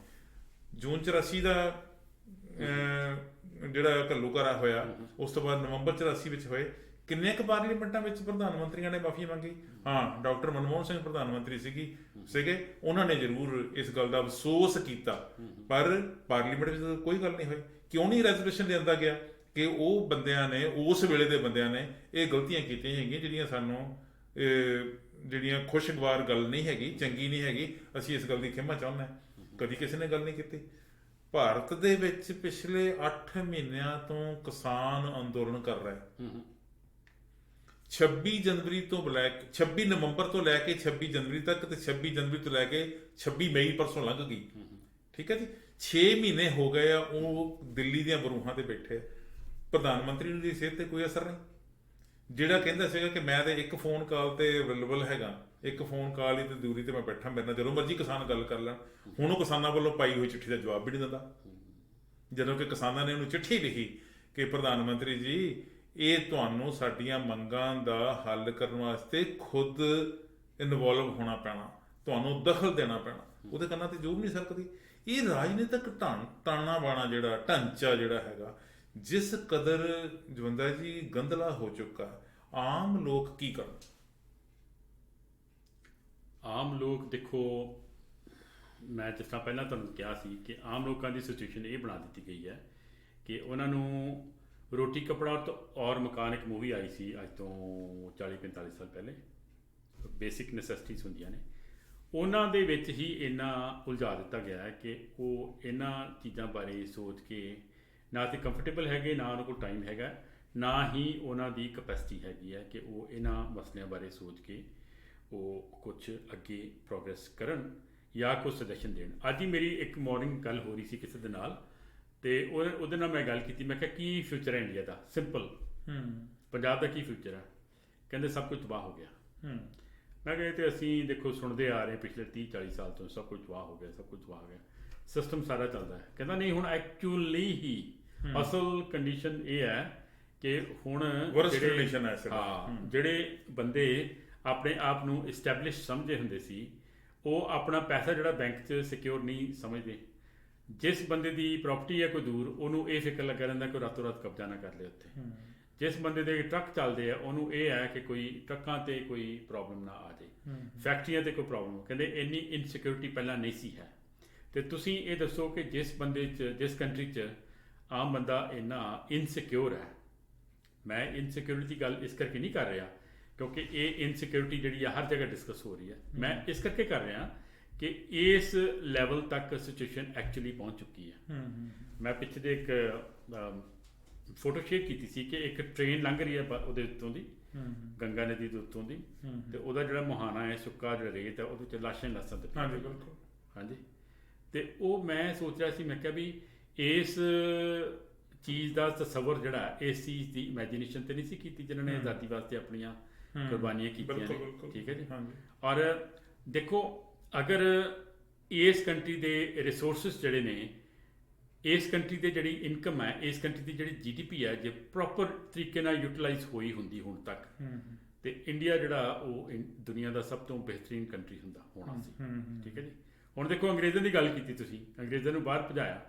ਜੂਨ 84 ਦਾ ਜਿਹੜਾ ਘੱਲੂਘਾਰਾ ਹੋਇਆ, ਉਸ ਤੋਂ ਬਾਅਦ ਨਵੰਬਰ 84 ਵਿੱਚ ਹੋਏ ਕਿੰਨੇ ਕੁ ਪਾਰਲੀਮੈਂਟਾਂ ਵਿੱਚ ਪ੍ਰਧਾਨ ਮੰਤਰੀਆਂ ਨੇ ਮਾਫੀ ਮੰਗੀ। ਹਾਂ, ਡਾਕਟਰ ਮਨਮੋਹਨ ਸਿੰਘ ਪ੍ਰਧਾਨ ਮੰਤਰੀ ਸੀਗੇ, ਉਹਨਾਂ ਨੇ ਜ਼ਰੂਰ ਇਸ ਗੱਲ ਦਾ ਅਫਸੋਸ ਕੀਤਾ, ਪਰ ਪਾਰਲੀਮੈਂਟ ਵਿੱਚ ਕੋਈ ਗੱਲ ਨਹੀਂ ਹੋਈ। ਕਿਉਂ ਨਹੀਂ ਰੈਜ਼ੋਲੂਸ਼ਨ ਲਿਆਂਦਾ ਗਿਆ ਕਿ ਉਹ ਬੰਦਿਆਂ ਨੇ, ਉਸ ਵੇਲੇ ਦੇ ਬੰਦਿਆਂ ਨੇ ਇਹ ਗਲਤੀਆਂ ਕੀਤੀਆਂ ਹੈਗੀਆਂ ਜਿਹੜੀਆਂ ਸਾਨੂੰ ਜਿਹੜੀਆਂ ਖੁਸ਼ਗਵਾਰ ਗੱਲ ਨਹੀਂ ਹੈਗੀ, ਚੰਗੀ ਨਹੀਂ ਹੈਗੀ, ਅਸੀਂ ਇਸ ਗੱਲ ਦੀ ਖਿਮਾ ਚਾਹੁੰਦੇ ਹਾਂ। ਕਦੀ ਕਿਸੇ ਨੇ ਗੱਲ ਨਹੀਂ ਕੀਤੀ। ਭਾਰਤ ਦੇ ਵਿੱਚ ਪਿਛਲੇ 8 ਮਹੀਨਿਆਂ ਤੋਂ ਕਿਸਾਨ ਅੰਦੋਲਨ ਕਰ ਰਿਹਾ ਹੈ। 26 ਜਨਵਰੀ ਤੋਂ 26 ਨਵੰਬਰ ਤੋਂ ਲੈ ਕੇ 26 ਜਨਵਰੀ ਤੱਕ, ਤੇ 26 ਜਨਵਰੀ ਤੋਂ ਲੈ ਕੇ 26 ਮਈ ਪਰਸੋਂ ਲੰਘ ਗਈ। ਠੀਕ ਹੈ ਜੀ, 6 ਮਹੀਨੇ ਹੋ ਗਏ ਆ ਉਹ ਦਿੱਲੀ ਦੀਆਂ ਬਰੂਹਾਂ ਤੇ ਬੈਠੇ। ਪ੍ਰਧਾਨ ਮੰਤਰੀ ਦੀ ਸਿਹਤ ਤੇ ਕੋਈ ਅਸਰ ਨਹੀਂ। ਜਿਹੜਾ ਕਹਿੰਦਾ ਸੀਗਾ ਕਿ ਮੈਂ ਤੇ ਇੱਕ ਫੋਨ ਕਾਲ ਤੇ ਅਵੇਲੇਬਲ ਹੈਗਾ, ਇੱਕ ਫੋਨ ਕਾਲ ਹੀ ਤੇ ਦੂਰੀ ਤੇ ਮੈਂ ਬੈਠਾ, ਮੇਰੇ ਨਾਲ ਜਦੋਂ ਮਰਜ਼ੀ ਕਿਸਾਨ ਗੱਲ ਕਰ ਲੈਣ, ਹੁਣ ਉਹ ਕਿਸਾਨਾਂ ਵੱਲੋਂ ਪਾਈ ਹੋਈ ਚਿੱਠੀ ਦਾ ਜਵਾਬ ਵੀ ਨਹੀਂ ਦਿੰਦਾ। ਜਦੋਂ ਕਿ ਕਿਸਾਨਾਂ ਨੇ ਉਹਨੂੰ ਚਿੱਠੀ ਲਿਖੀ ਕਿ ਪ੍ਰਧਾਨ ਮੰਤਰੀ ਜੀ, ਇਹ ਤੁਹਾਨੂੰ ਸਾਡੀਆਂ ਮੰਗਾਂ ਦਾ ਹੱਲ ਕਰਨ ਵਾਸਤੇ ਖੁਦ ਇਨਵੋਲਵ ਹੋਣਾ ਪੈਣਾ, ਤੁਹਾਨੂੰ ਦਖਲ ਦੇਣਾ ਪੈਣਾ। ਉਹਦੇ ਕੰਨਾਂ ਤੇ ਜੂਬ ਨਹੀਂ ਸਕਦੀ। ਇਹ ਰਾਜਨੀਤਿਕ ਤਾਣਾ ਬਾਣਾ ਜਿਹੜਾ ਢਾਂਚਾ ਜਿਹੜਾ ਹੈਗਾ, ਜਿਸ ਕਦਰ ਜਵੰਦਾ ਜੀ ਗੰਧਲਾ ਹੋ ਚੁੱਕਾ, ਆਮ ਲੋਕ ਕੀ ਕਰਨ? ਆਮ ਲੋਕ ਦੇਖੋ, ਮੈਂ ਜਿਸ ਤਰ੍ਹਾਂ ਪਹਿਲਾਂ ਤੁਹਾਨੂੰ ਕਿਹਾ ਸੀ ਕਿ ਆਮ ਲੋਕਾਂ ਦੀ ਸਿਚੁਏਸ਼ਨ ਇਹ ਬਣਾ ਦਿੱਤੀ ਗਈ ਹੈ ਕਿ ਉਹਨਾਂ ਨੂੰ ਰੋਟੀ ਕੱਪੜਾ ਔਰ ਮਕਾਨ, ਇੱਕ ਮੂਵੀ ਆਈ ਸੀ ਅੱਜ ਤੋਂ 40-45 ਸਾਲ ਪਹਿਲੇ, ਬੇਸਿਕ ਨੈਸੈਸਿਟੀਜ਼ ਹੁੰਦੀਆਂ ਨੇ, ਉਹਨਾਂ ਦੇ ਵਿੱਚ ਹੀ ਇੰਨਾ ਉਲਝਾ ਦਿੱਤਾ ਗਿਆ ਹੈ ਕਿ ਉਹ ਇਹਨਾਂ ਚੀਜ਼ਾਂ ਬਾਰੇ ਸੋਚ ਕੇ ਨਾ ਤਾਂ ਕੰਫਰਟੇਬਲ ਹੈਗੇ, ਨਾ ਉਹਨਾਂ ਕੋਲ ਟਾਈਮ ਹੈਗਾ, ਨਾ ਹੀ ਉਹਨਾਂ ਦੀ ਕਪੈਸਿਟੀ ਹੈਗੀ ਹੈ ਕਿ ਉਹ ਇਹਨਾਂ ਮਸਲਿਆਂ ਬਾਰੇ ਸੋਚ ਕੇ ਉਹ ਕੁਛ ਅੱਗੇ ਪ੍ਰੋਗਰੈਸ ਕਰਨ ਜਾਂ ਕੁਛ ਸੁਜੈਸ਼ਨ ਦੇਣ। ਅੱਜ ਹੀ ਮੇਰੀ ਇੱਕ ਮਾਰਨਿੰਗ ਗੱਲ ਹੋ ਰਹੀ ਸੀ ਕਿਸੇ ਦੇ ਨਾਲ, ਤੇ ਉਹਦੇ ਨਾਲ ਮੈਂ ਗੱਲ ਕੀਤੀ। ਮੈਂ ਕਿਹਾ ਕੀ ਫਿਊਚਰ ਹੈ ਇੰਡੀਆ ਦਾ? ਸਿੰਪਲ, ਪੰਜਾਬ ਦਾ ਕੀ ਫਿਊਚਰ ਹੈ? ਕਹਿੰਦੇ ਸਭ ਕੁਝ ਤਬਾਹ ਹੋ ਗਿਆ। ਮੈਂ ਕਿਹਾ ਤੇ ਅਸੀਂ ਦੇਖੋ ਸੁਣਦੇ ਆ ਰਹੇ ਪਿਛਲੇ 30-40 ਸਾਲ ਤੋਂ, ਸਭ ਕੁਝ ਤਬਾਹ ਹੋ ਗਿਆ, ਸਭ ਕੁਝ ਤਬਾਹ ਹੋ ਗਿਆ, ਸਿਸਟਮ ਸਾਰਾ ਚੱਲਦਾ ਹੈ। ਕਹਿੰਦਾ ਨਹੀਂ, ਹੁਣ ਐਕਚੁਅਲੀ ਹੀ ਅਸਲ ਕੰਡੀਸ਼ਨ ਇਹ ਹੈ ਕਿ ਹੁਣ ਜਿਹੜੇ ਬੰਦੇ ਆਪਣੇ ਆਪ ਨੂੰ ਇਸਟੈਬਲਿਸ਼ ਸਮਝਦੇ ਹੁੰਦੇ ਸੀ, ਉਹ ਆਪਣਾ ਪੈਸਾ ਜਿਹੜਾ ਬੈਂਕ 'ਚ ਸਿਕਿਉਰ ਨਹੀਂ ਸਮਝਦੇ। ਜਿਸ ਬੰਦੇ ਦੀ ਪ੍ਰਾਪਰਟੀ ਹੈ ਕੋਈ ਦੂਰ, ਉਹਨੂੰ ਇਹ ਫਿਕਰ ਲੱਗਾ ਰਹਿੰਦਾ ਕਿ ਰਾਤੋਂ ਰਾਤ ਕਬਜ਼ਾ ਨਾ ਕਰ ਲਏ ਉੱਥੇ। ਜਿਸ ਬੰਦੇ ਦੇ ਟਰੱਕ ਚੱਲਦੇ ਆ, ਉਹਨੂੰ ਇਹ ਹੈ ਕਿ ਕੋਈ ਟਰੱਕਾਂ ਤੇ ਕੋਈ ਪ੍ਰੋਬਲਮ ਨਾ ਆ ਜਾਏ, ਫੈਕਟਰੀਆਂ ਤੇ ਕੋਈ ਪ੍ਰੋਬਲਮ। ਕਹਿੰਦੇ ਇੰਨੀ ਇਨਸਿਕਿਉਰਿਟੀ ਪਹਿਲਾਂ ਨਹੀਂ ਸੀ ਹੈ। ਤੇ ਤੁਸੀਂ ਇਹ ਦੱਸੋ ਕਿ ਜਿਸ ਬੰਦੇ 'ਚ, ਜਿਸ ਕੰਟਰੀ 'ਚ ਆਮ ਬੰਦਾ ਇੰਨਾ ਇਨਸਿਕਿਉਰ ਹੈ। ਮੈਂ ਇਨਸਿਕਿਉਰਿਟੀ ਦੀ ਗੱਲ ਇਸ ਕਰਕੇ ਨਹੀਂ ਕਰ ਰਿਹਾ ਕਿਉਂਕਿ ਇਹ ਇਨਸਿਕਿਉਰਿਟੀ ਜਿਹੜੀ ਆ ਹਰ ਜਗ੍ਹਾ ਡਿਸਕਸ ਹੋ ਰਹੀ ਹੈ। ਮੈਂ ਇਸ ਕਰਕੇ ਕਰ ਰਿਹਾ ਕਿ ਇਸ ਲੈਵਲ ਤੱਕ ਸਿਚੁਏਸ਼ਨ ਐਕਚੁਅਲੀ ਪਹੁੰਚ ਚੁੱਕੀ ਹੈ। ਮੈਂ ਪਿੱਛੇ ਦੇ ਇੱਕ ਫੋਟੋ ਸ਼ੇਅਰ ਕੀਤੀ ਸੀ ਕਿ ਇੱਕ ਟ੍ਰੇਨ ਲੰਘ ਰਹੀ ਹੈ ਉਹਦੇ ਉੱਤੋਂ ਦੀ, ਗੰਗਾ ਨਦੀ ਦੇ ਉੱਤੋਂ ਦੀ, ਤੇ ਉਹਦਾ ਜਿਹੜਾ ਮੁਹਾਨਾ ਹੈ, ਸੁੱਕਾ ਜਿਹੜਾ ਰੇਤ ਹੈ, ਉਹਦੇ 'ਚ ਲਾਸ਼ਾਂ ਤੇ ਹਾਂਜੀ। ਤੇ ਉਹ ਮੈਂ ਸੋਚ ਰਿਹਾ ਸੀ, ਮੈਂ ਕਿਹਾ ਵੀ ਇਸ ਚੀਜ਼ ਦਾ ਤਸੱਵੁਰ ਜਿਹੜਾ, ਇਸ ਚੀਜ਼ ਦੀ ਇਮੈਜੀਨੇਸ਼ਨ ਤੇ ਨਹੀਂ ਸੀ ਕੀਤੀ ਜਿਨ੍ਹਾਂ ਨੇ ਆਜ਼ਾਦੀ ਵਾਸਤੇ ਆਪਣੀਆਂ ਕੁਰਬਾਨੀਆਂ ਕੀਤੀਆਂ ਨੇ। ਠੀਕ ਹੈ ਜੀ। ਔਰ ਦੇਖੋ, ਅਗਰ ਇਸ ਕੰਟਰੀ ਦੇ ਰਿਸੋਰਸਿਸ ਜਿਹੜੇ ਨੇ, ਇਸ ਕੰਟਰੀ ਦੀ ਜਿਹੜੀ ਇਨਕਮ ਹੈ, ਇਸ ਕੰਟਰੀ ਦੀ ਜਿਹੜੀ GDP ਹੈ, ਜੇ ਪ੍ਰੋਪਰ ਤਰੀਕੇ ਨਾਲ ਯੂਟੀਲਾਈਜ਼ ਹੋਈ ਹੁੰਦੀ ਹੁਣ ਤੱਕ, ਤੇ ਇੰਡੀਆ ਜਿਹੜਾ ਉਹ ਦੁਨੀਆ ਦਾ ਸਭ ਤੋਂ ਬਿਹਤਰੀਨ ਕੰਟਰੀ ਹੋਣਾ ਸੀ। ਠੀਕ ਹੈ ਜੀ। ਹੁਣ ਦੇਖੋ, ਅੰਗਰੇਜ਼ਾਂ ਦੀ ਗੱਲ ਕੀਤੀ ਤੁਸੀਂ, ਅੰਗਰੇਜ਼ਾਂ ਨੂੰ ਬਾਹਰ ਭਜਾਇਆ,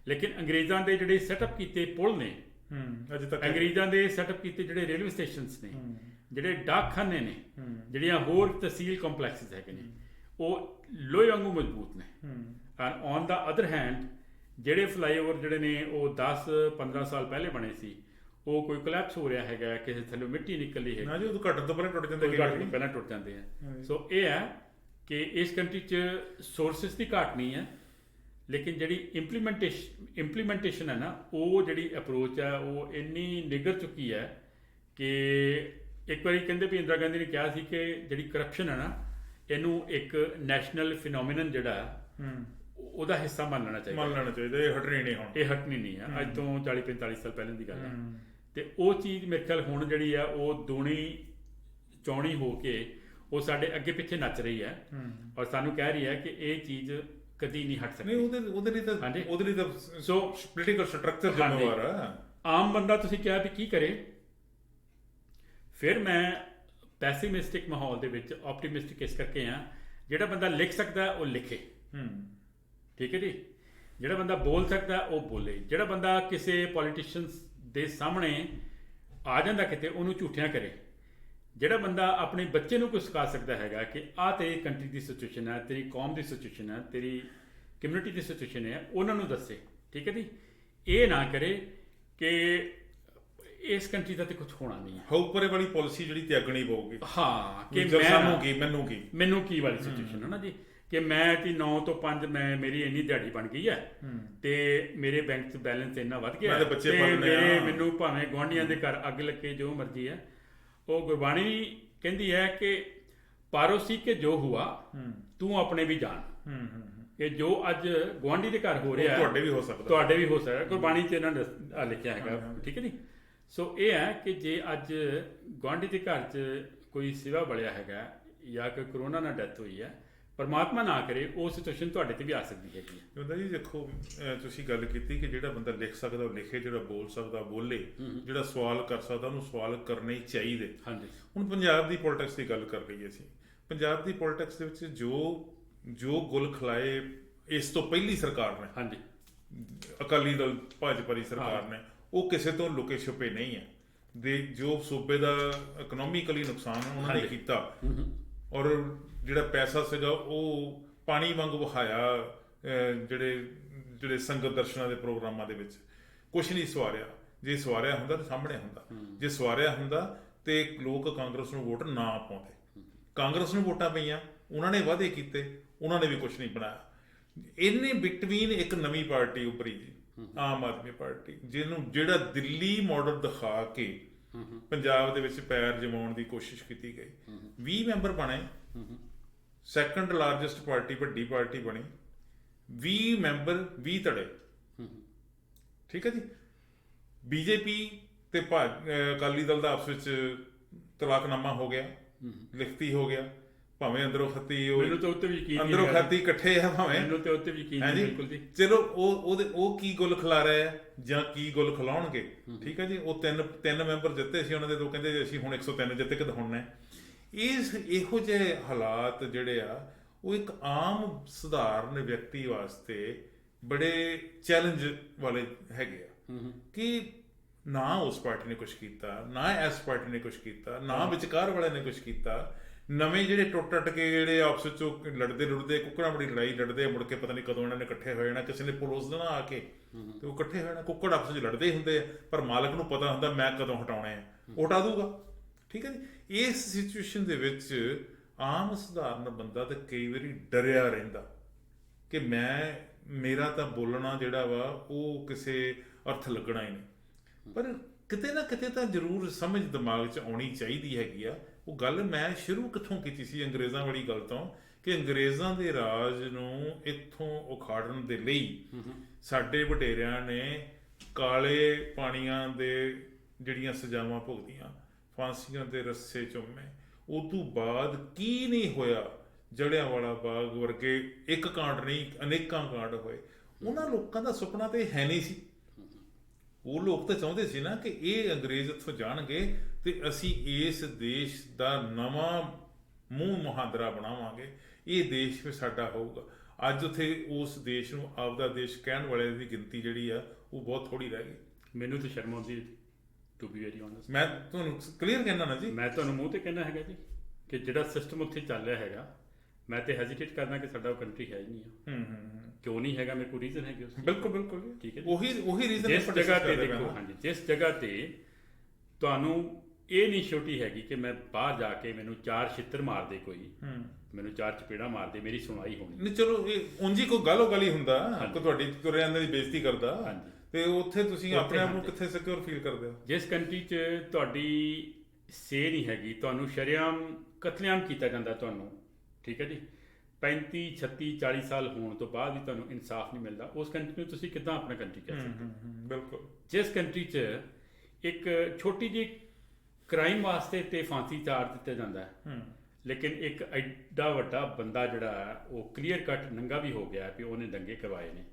ਲੇਕਿਨ ਅੰਗਰੇਜ਼ਾਂ ਦੇ ਜਿਹੜੇ ਸੈਟਅਪ ਕੀਤੇ ਪੁਲ ਨੇ, ਅਜੇ ਤੱਕ ਅੰਗਰੇਜ਼ਾਂ ਦੇ ਸੈਟਅਪ ਕੀਤੇ ਜਿਹੜੇ ਰੇਲਵੇ ਸਟੇਸ਼ਨਸ ਨੇ, ਜਿਹੜੇ ਡਾਕਖਾਨੇ ਨੇ, ਜਿਹੜੀਆਂ ਹੋਰ ਤਹਿਸੀਲ ਕੰਪਲੈਕਸਿਸ ਹੈਗੇ ਨੇ, ਉਹ ਲੋਹੇ ਵਾਂਗੂ ਮਜ਼ਬੂਤ ਨੇ। And on the other hand, ਜਿਹੜੇ ਫਲਾਈਓਵਰ ਜਿਹੜੇ ਨੇ ਉਹ 10-15 ਸਾਲ ਪਹਿਲੇ ਬਣੇ ਸੀ, ਉਹ ਕੋਈ ਕੋਲੈਪਸ ਹੋ ਰਿਹਾ ਹੈਗਾ, ਕਿਸੇ ਥੱਲੇ ਮਿੱਟੀ ਨਿਕਲਦੀ ਹੈ, ਉਹ ਘੱਟਣ ਤੋਂ ਪਹਿਲਾਂ ਟੁੱਟ ਜਾਂਦੇ ਆ। ਸੋ ਇਹ ਹੈ ਕਿ ਇਸ ਕੰਟਰੀ 'ਚ ਸੋਰਸਿਸ ਦੀ ਘਾਟ ਨਹੀਂ ਹੈ, ਲੇਕਿਨ ਜਿਹੜੀ ਇੰਪਲੀਮੈਂਟੇਸ਼ਨ ਹੈ ਨਾ, ਉਹ ਜਿਹੜੀ ਅਪਰੋਚ ਹੈ ਉਹ ਇੰਨੀ ਨਿਗਰ ਚੁੱਕੀ ਹੈ ਕਿ ਇੱਕ ਵਾਰੀ ਕਹਿੰਦੇ ਵੀ ਇੰਦਰਾ ਗਾਂਧੀ ਨੇ ਕਿਹਾ ਸੀ ਕਿ ਜਿਹੜੀ ਕਰਪਸ਼ਨ ਹੈ ਨਾ, ਇਹਨੂੰ ਇੱਕ ਨੈਸ਼ਨਲ ਫਿਨੋਮੀਨਨ ਜਿਹੜਾ ਉਹਦਾ ਹਿੱਸਾ ਮੰਨ ਲੈਣਾ ਚਾਹੀਦਾ। ਇਹ ਹਟਣੀ ਨਹੀਂ ਹੈ। ਅੱਜ ਤੋਂ 40-45 ਸਾਲ ਪਹਿਲਾਂ ਦੀ ਗੱਲ ਹੈ। ਤੇ ਉਹ ਚੀਜ਼ ਮੇਰੇ ਖਿਆਲ ਹੁਣ ਜਿਹੜੀ ਆ ਉਹ ਦੂਣੀ ਚੌਣੀ ਹੋ ਕੇ ਉਹ ਸਾਡੇ ਅੱਗੇ ਪਿੱਛੇ ਨੱਚ ਰਹੀ ਹੈ, ਔਰ ਸਾਨੂੰ ਕਹਿ ਰਹੀ ਹੈ ਕਿ ਇਹ ਚੀਜ਼ ਕਦੀ ਨਹੀਂ ਹਟ ਸਕਦੀ। ਉਹਦੇ ਲਈ ਤਾਂ ਸੋ ਪੋਲੀਟੀਕਲ ਸਟਰਕਚਰ ਜ਼ਿੰਮੇਵਾਰ ਹੈ। ਆਮ ਬੰਦਾ ਤੁਸੀਂ ਕਿਹਾ ਵੀ ਕੀ ਕਰੇ? ਫਿਰ ਮੈਂ ਪੈਸੀਮਿਸਟਿਕ ਮਾਹੌਲ ਦੇ ਵਿੱਚ ਆਪਟੀਮਿਸਟਿਕ ਇਸ ਕਰਕੇ ਆ, ਜਿਹੜਾ ਬੰਦਾ ਲਿਖ ਸਕਦਾ ਉਹ ਲਿਖੇ। ਠੀਕ ਹੈ ਜੀ। ਜਿਹੜਾ ਬੰਦਾ ਬੋਲ ਸਕਦਾ ਉਹ ਬੋਲੇ। ਜਿਹੜਾ ਬੰਦਾ ਕਿਸੇ ਪੋਲੀਟੀਸ਼ੀਅਨਸ ਦੇ ਸਾਹਮਣੇ ਆ ਜਾਂਦਾ ਕਿਤੇ, ਉਹਨੂੰ ਝੂਠਿਆਂ ਕਰੇ। ਜਿਹੜਾ ਬੰਦਾ ਆਪਣੇ ਬੱਚੇ ਨੂੰ ਕੁਝ ਸਿਖਾ ਸਕਦਾ ਹੈਗਾ ਕਿ ਆਹ ਤੇਰੀ ਕੰਟਰੀ ਦੀ ਸਿਚੁਏਸ਼ਨ ਹੈ, ਤੇਰੀ ਕੌਮ ਦੀ ਸਿਚੁਏਸ਼ਨ ਹੈ, ਤੇਰੀ ਕਮਿਊਨਿਟੀ ਦੀ ਸਿਚੁਏਸ਼ਨ ਹੈ, ਉਹਨਾਂ ਨੂੰ ਦੱਸੇ। ਠੀਕ ਹੈ ਜੀ। ਇਹ ਨਾ ਕਰੇ ਕਿ ਇਸ ਕੰਟਰੀ ਦਾ ਤੇ ਕੁਝ ਹੋਣਾ ਨਹੀਂ ਹੈ। ਉੱਪਰੇ ਵਾਲੀ ਪਾਲਿਸੀ ਜਿਹੜੀ ਤਿਆਗਣੀ ਪਊਗੀ। ਹਾਂ, ਕਿ ਸਾਨੂੰ ਕੀ ਮੈਨੂੰ ਕੀ ਵਾਲੀ ਸਿਚੁਏਸ਼ਨ ਹੈ ਨਾ ਜੀ, ਕਿ ਮੈਂ ਕਿ 9 ਤੋਂ 5 ਮੇਰੀ ਇੰਨੀ ਦਿਹਾੜੀ ਬਣ ਗਈ ਹੈ ਤੇ ਮੇਰੇ ਬੈਂਕ 'ਚ ਬੈਲੈਂਸ ਇੰਨਾ ਵੱਧ ਗਿਆ ਤੇ ਮੈਨੂੰ ਭਾਵੇਂ ਗੁਆਂਢੀਆਂ ਦੇ ਘਰ ਅੱਗ ਲੱਗੇ ਜੋ ਮਰਜ਼ੀ ਹੈ। ਉਹ ਗੁਰਬਾਣੀ ਕਹਿੰਦੀ ਹੈ ਕਿ ਪਾਰੋਸੀ ਕੇ ਜੋ ਹੁਆ ਤੂੰ ਆਪਣੇ ਵੀ ਜਾਣ, ਕਿ ਜੋ ਅੱਜ ਗੁਆਂਢੀ ਦੇ ਘਰ ਹੋ ਰਿਹਾ ਤੁਹਾਡੇ ਵੀ ਹੋ ਸਕਦਾ ਗੁਰਬਾਣੀ 'ਚ ਇਹਨਾਂ ਨੇ ਲਿਖਿਆ ਹੈਗਾ। ਠੀਕ ਹੈ ਜੀ। ਸੋ ਇਹ ਹੈ ਕਿ ਜੇ ਅੱਜ ਗੁਆਂਢੀ ਦੇ ਘਰ 'ਚ ਕੋਈ ਸਿਵਾ ਬਲਿਆ ਹੈਗਾ ਜਾਂ ਕੋਈ ਕਰੋਨਾ ਨਾਲ ਡੈਥ ਹੋਈ ਹੈ, ਪਰਮਾਤਮਾ ਨਾ ਕਰੇ ਉਹ ਸਿਚੁਏਸ਼ਨ ਤੁਹਾਡੇ ਤੇ ਵੀ ਆ ਸਕਦੀ ਹੈਗੀ ਹੈ। ਹੁੰਦਾ ਜੀ ਦੇਖੋ, ਤੁਸੀਂ ਗੱਲ ਕੀਤੀ ਕਿ ਜਿਹੜਾ ਬੰਦਾ ਲਿਖ ਸਕਦਾ ਉਹ ਲਿਖੇ, ਜਿਹੜਾ ਬੋਲ ਸਕਦਾ ਬੋਲੇ, ਜਿਹੜਾ ਸਵਾਲ ਕਰ ਸਕਦਾ ਉਹਨੂੰ ਸਵਾਲ ਕਰਨੇ ਹੀ ਚਾਹੀਦੇ। ਹਾਂਜੀ। ਹੁਣ ਪੰਜਾਬ ਦੀ ਪੋਲਿਟਿਕਸ ਦੀ ਗੱਲ ਕਰ ਲਈਏ ਅਸੀਂ। ਪੰਜਾਬ ਦੀ ਪੋਲਿਟਿਕਸ ਦੇ ਵਿੱਚ ਜੋ ਗੁਲ ਖਿਲਾਏ ਇਸ ਤੋਂ ਪਹਿਲੀ ਸਰਕਾਰ ਨੇ, ਹਾਂਜੀ, ਅਕਾਲੀ ਦਲ ਭਾਜਪਾ ਦੀ ਸਰਕਾਰ ਨੇ, ਉਹ ਕਿਸੇ ਤੋਂ ਲੁਕੇ ਛੁਪੇ ਨਹੀਂ ਹੈ। ਜੋ ਸੂਬੇ ਦਾ ਇਕਨੋਮਿਕਲੀ ਨੁਕਸਾਨ ਉਹਨਾਂ ਨੇ ਕੀਤਾ ਔਰ ਜਿਹੜਾ ਪੈਸਾ ਸੀਗਾ ਉਹ ਪਾਣੀ ਵਾਂਗ ਵਹਾਇਆ ਜਿਹੜੇ ਸੰਗਤ ਦਰਸ਼ਨਾਂ ਦੇ ਪ੍ਰੋਗਰਾਮਾਂ ਦੇ ਵਿੱਚ। ਕੁਛ ਨਹੀਂ ਸਵਾਰਿਆ। ਜੇ ਸਵਾਰਿਆ ਹੁੰਦਾ ਤਾਂ ਸਾਹਮਣੇ ਹੁੰਦਾ, ਜੇ ਸਵਾਰਿਆ ਹੁੰਦਾ ਤੇ ਲੋਕ ਕਾਂਗਰਸ ਨੂੰ ਵੋਟ ਨਾ ਪਾਉਂਦੇ। ਕਾਂਗਰਸ ਨੂੰ ਵੋਟਾਂ ਪਈਆਂ, ਉਹਨਾਂ ਨੇ ਵਾਅਦੇ ਕੀਤੇ, ਉਹਨਾਂ ਨੇ ਵੀ ਕੁਛ ਨਹੀਂ ਬਣਾਇਆ। ਇਹਨੇ ਬਿਟਵੀਨ ਇੱਕ ਨਵੀਂ ਪਾਰਟੀ ਉੱਭਰੀ ਜੀ, ਆਮ ਆਦਮੀ ਪਾਰਟੀ, ਜਿਹੜਾ ਦਿੱਲੀ ਮਾਡਲ ਦਿਖਾ ਕੇ ਪੰਜਾਬ ਦੇ ਵਿੱਚ ਪੈਰ ਜਮਾਉਣ ਦੀ ਕੋਸ਼ਿਸ਼ ਕੀਤੀ ਗਈ। 20 ਮੈਂਬਰ ਬਣੇ, ਸੈਕੰਡ ਲਾਰਜੈਸਟ ਪਾਰਟੀ, ਵੱਡੀ ਪਾਰਟੀ ਬਣੀ, 20 ਮੈਂਬਰ 20 ਧੜੇ। ਠੀਕ ਹੈ ਜੀ। ਬੀਜੇਪੀ ਤੇ ਅਕਾਲੀ ਦਲ ਦਾ ਆਪਸ ਵਿੱਚ ਤਲਾਕਨਾਮਾ ਹੋ ਗਿਆ, ਲਿਖਤੀ ਹੋ ਗਿਆ, ਭਾਵੇਂ ਅੰਦਰੋਂ ਖੱਤੀ ਅੰਦਰੋਂ ਖਾਤੀ ਇਕੱਠੇ ਆ ਭਾਵੇਂ। ਚਲੋ ਉਹ ਕੀ ਗੁੱਲ ਖਿਲਾ ਰਹੇ ਆ ਜਾਂ ਕੀ ਗੁੱਲ ਖਿਲਾਉਣਗੇ। ਠੀਕ ਹੈ ਜੀ। ਉਹ ਤਿੰਨ ਮੈਂਬਰ ਜਿੱਤੇ ਸੀ ਉਹਨਾਂ ਦੇ, ਤੋਂ ਕਹਿੰਦੇ ਅਸੀਂ ਹੁਣ 103 ਜਿੱਤ ਕੇ ਦਿਖਾਉਣਾ। ਇਹੋ ਜਿਹੇ ਹਾਲਾਤ ਜਿਹੜੇ ਆ ਉਹ ਇੱਕ ਆਮ ਸਧਾਰਨ ਵਿਅਕਤੀ ਵਾਸਤੇ ਬੜੇ ਚੈਲੰਜ ਵਾਲੇ ਹੈਗੇ ਆ ਕਿ ਨਾ ਉਸ ਪਾਰਟੀ ਨੇ ਕੁਛ ਕੀਤਾ, ਨਾ ਇਸ ਪਾਰਟੀ ਨੇ ਕੁਛ ਕੀਤਾ, ਨਾ ਵਿਚਕਾਰ ਵਾਲਿਆਂ ਨੇ ਕੁਛ ਕੀਤਾ। ਨਵੇਂ ਜਿਹੜੇ ਟੁੱਟ ਕੇ ਜਿਹੜੇ ਆਪਸ ਵਿੱਚ ਲੜਦੇ ਕੁੱਕੜਾਂ ਬੜੀ ਲੜਾਈ ਲੜਦੇ, ਮੁੜ ਕੇ ਪਤਾ ਨਹੀਂ ਕਦੋਂ ਇਹਨਾਂ ਨੇ ਇਕੱਠੇ ਹੋ ਜਾਣਾ। ਕਿਸੇ ਨੇ ਪਲੋਸ ਦੇਣਾ ਆ ਕੇ ਤੇ ਉਹ ਇਕੱਠੇ ਹੋ ਜਾਣਾ। ਕੁੱਕੜ ਆਪਸ ਵਿੱਚ ਲੜਦੇ ਹੁੰਦੇ ਆ, ਪਰ ਮਾਲਕ ਨੂੰ ਪਤਾ ਹੁੰਦਾ ਮੈਂ ਕਦੋਂ ਹਟਾਉਣੇ ਆ, ਉਹ ਹਟਾ ਦੂਗਾ। ਠੀਕ ਹੈ ਜੀ। ਇਸ ਸਿਚੁਏਸ਼ਨ ਦੇ ਵਿੱਚ ਆਮ ਸਧਾਰਨ ਬੰਦਾ ਤਾਂ ਕਈ ਵਾਰੀ ਡਰਿਆ ਰਹਿੰਦਾ ਕਿ ਮੇਰਾ ਤਾਂ ਬੋਲਣਾ ਜਿਹੜਾ ਵਾ ਉਹ ਕਿਸੇ ਅਰਥ ਲੱਗਣਾ ਹੀ ਨਹੀਂ। ਪਰ ਕਿਤੇ ਨਾ ਕਿਤੇ ਤਾਂ ਜ਼ਰੂਰ ਸਮਝ ਦਿਮਾਗ 'ਚ ਆਉਣੀ ਚਾਹੀਦੀ ਹੈਗੀ ਆ। ਉਹ ਗੱਲ ਮੈਂ ਸ਼ੁਰੂ ਕਿੱਥੋਂ ਕੀਤੀ ਸੀ, ਅੰਗਰੇਜ਼ਾਂ ਵਾਲੀ ਗੱਲ ਤੋਂ, ਕਿ ਅੰਗਰੇਜ਼ਾਂ ਦੇ ਰਾਜ ਨੂੰ ਇੱਥੋਂ ਉਖਾੜਨ ਦੇ ਲਈ ਸਾਡੇ ਵਡੇਰਿਆਂ ਨੇ ਕਾਲੇ ਪਾਣੀਆਂ ਦੇ ਜਿਹੜੀਆਂ ਸਜ਼ਾਵਾਂ ਭੁਗਤੀਆਂ, ਫਾਂਸੀਆਂ ਦੇ ਰੱਸੇ ਚੁੰਮੇ। ਉਦੋਂ ਬਾਅਦ ਕੀ ਨਹੀਂ ਹੋਇਆ। ਜਲਿਆਂਵਾਲਾ ਬਾਗ ਵਰਗੇ ਇੱਕ ਕਾਂਡ ਨਹੀਂ ਅਨੇਕਾਂ ਕਾਂਡ ਹੋਏ। ਉਹਨਾਂ ਲੋਕਾਂ ਦਾ ਸੁਪਨਾ ਤੇ ਹੈ ਨਹੀਂ ਸੀ। ਉਹ ਲੋਕ ਤਾਂ ਚਾਹੁੰਦੇ ਸੀ ਨਾ ਕਿ ਇਹ ਅੰਗਰੇਜ਼ ਇੱਥੋਂ ਜਾਣਗੇ ਤੇ ਅਸੀਂ ਇਸ ਦੇਸ਼ ਦਾ ਨਵਾਂ ਮੂੰਹ ਮੁਹਾਂਦਰਾ ਬਣਾਵਾਂਗੇ, ਇਹ ਦੇਸ਼ ਫਿਰ ਸਾਡਾ ਹੋਊਗਾ। ਅੱਜ ਉੱਥੇ ਉਸ ਦੇਸ਼ ਨੂੰ ਆਪਦਾ ਦੇਸ਼ ਕਹਿਣ ਵਾਲੇ ਦੀ ਗਿਣਤੀ ਜਿਹੜੀ ਆ ਉਹ ਬਹੁਤ ਥੋੜੀ ਰਹਿ ਗਈ। ਮੈਨੂੰ ਤਾਂ ਸ਼ਰਮ ਆਉਂਦੀ, ਟੂ ਬੀ ਵੈਰੀ ਓਨੈਸਟ। ਮੈਂ ਤੁਹਾਨੂੰ ਕਲੀਅਰ ਕਹਿਣਾ ਨਾ ਜੀ, ਮੈਂ ਤੁਹਾਨੂੰ ਮੂੰਹ ਤੇ ਕਹਿਣਾ ਹੈਗਾ ਜੀ ਕਿ ਜਿਹੜਾ ਸਿਸਟਮ ਉੱਥੇ ਚੱਲ ਰਿਹਾ ਹੈਗਾ, ਮੈਂ ਤੇ ਹੈਜ਼ੀਟੇਟ ਕਰਦਾ ਕਿ ਸਾਡਾ ਉਹ ਕੰਟਰੀ ਹੈ ਹੀ ਨਹੀਂ ਆ। ਕਿਉਂ ਨਹੀਂ ਹੈਗਾ, ਮੇਰੇ ਕੋਲ ਰੀਜ਼ਨ ਹੈਗੇ ਉਸ। ਬਿਲਕੁਲ ਠੀਕ ਹੈ। ਉਹੀ ਰੀਜ਼ਨ ਜਿਸ ਜਗ੍ਹਾ ਤੇ ਦੇਖੋ, ਹਾਂਜੀ, ਜਿਸ ਜਗ੍ਹਾ ਤੇ ਤੁਹਾਨੂੰ ਇਹ ਨਹੀਂ ਛੋਟੀ ਹੈਗੀ ਕਿ ਮੈਂ ਬਾਹਰ ਜਾ ਕੇ ਮੈਨੂੰ 4 ਛਿੱਤਰ ਮਾਰਦੇ, ਕੋਈ ਮੈਨੂੰ 4 ਚਪੇੜਾ ਮਾਰਦੇ, ਮੇਰੀ ਸੁਣਵਾਈ ਹੋਣੀ ਨਹੀਂ। ਚਲੋ ਇਹ ਉਂਝ ਹੀ ਕੋਈ ਗਾਲੋ ਗਾਲੀ ਹੁੰਦਾ, ਕੋਈ ਤੁਹਾਡੀ ਤੁਰਿਆਂ ਦੀ ਬੇਇੱਜ਼ਤੀ ਕਰਦਾ, ਤੇ ਉੱਥੇ ਤੁਸੀਂ ਆਪਣੇ ਆਪ ਨੂੰ ਕਿੱਥੇ ਸਿਕਿਉਰ ਫੀਲ ਕਰਦੇ ਹੋ? ਜਿਸ ਕੰਟਰੀ 'ਚ ਤੁਹਾਡੀ ਸੇ ਨਹੀਂ ਹੈਗੀ, ਤੁਹਾਨੂੰ ਸ਼ਰੇਆਮ ਕਤਲੇਆਮ ਕੀਤਾ ਜਾਂਦਾ ਤੁਹਾਨੂੰ। ਠੀਕ ਹੈ ਜੀ। 35, 36, 40 ਸਾਲ ਹੋਣ ਤੋਂ ਬਾਅਦ ਵੀ ਤੁਹਾਨੂੰ ਇਨਸਾਫ ਨਹੀਂ ਮਿਲਦਾ। ਉਸ ਕੰਟਰੀ ਨੂੰ ਤੁਸੀਂ ਕਿੱਦਾਂ ਆਪਣਾ ਕੰਟਰੀ ਕਹਿ ਸਕਦੇ? ਬਿਲਕੁਲ। ਜਿਸ ਕੰਟਰੀ 'ਚ ਇੱਕ ਛੋਟੀ ਜਿਹੀ ਕ੍ਰਾਈਮ ਵਾਸਤੇ ਤੇ ਫਾਂਸੀ ਚਾੜ ਦਿੱਤਾ ਜਾਂਦਾ ਹੈ, ਲੇਕਿਨ ਇੱਕ ਐਡਾ ਵੱਡਾ ਬੰਦਾ ਜਿਹੜਾ ਹੈ ਉਹ ਕਲੀਅਰ ਕੱਟ ਨੰਗਾ ਵੀ ਹੋ ਗਿਆ ਵੀ ਉਹਨੇ ਦੰਗੇ ਕਰਵਾਏ ਨੇ,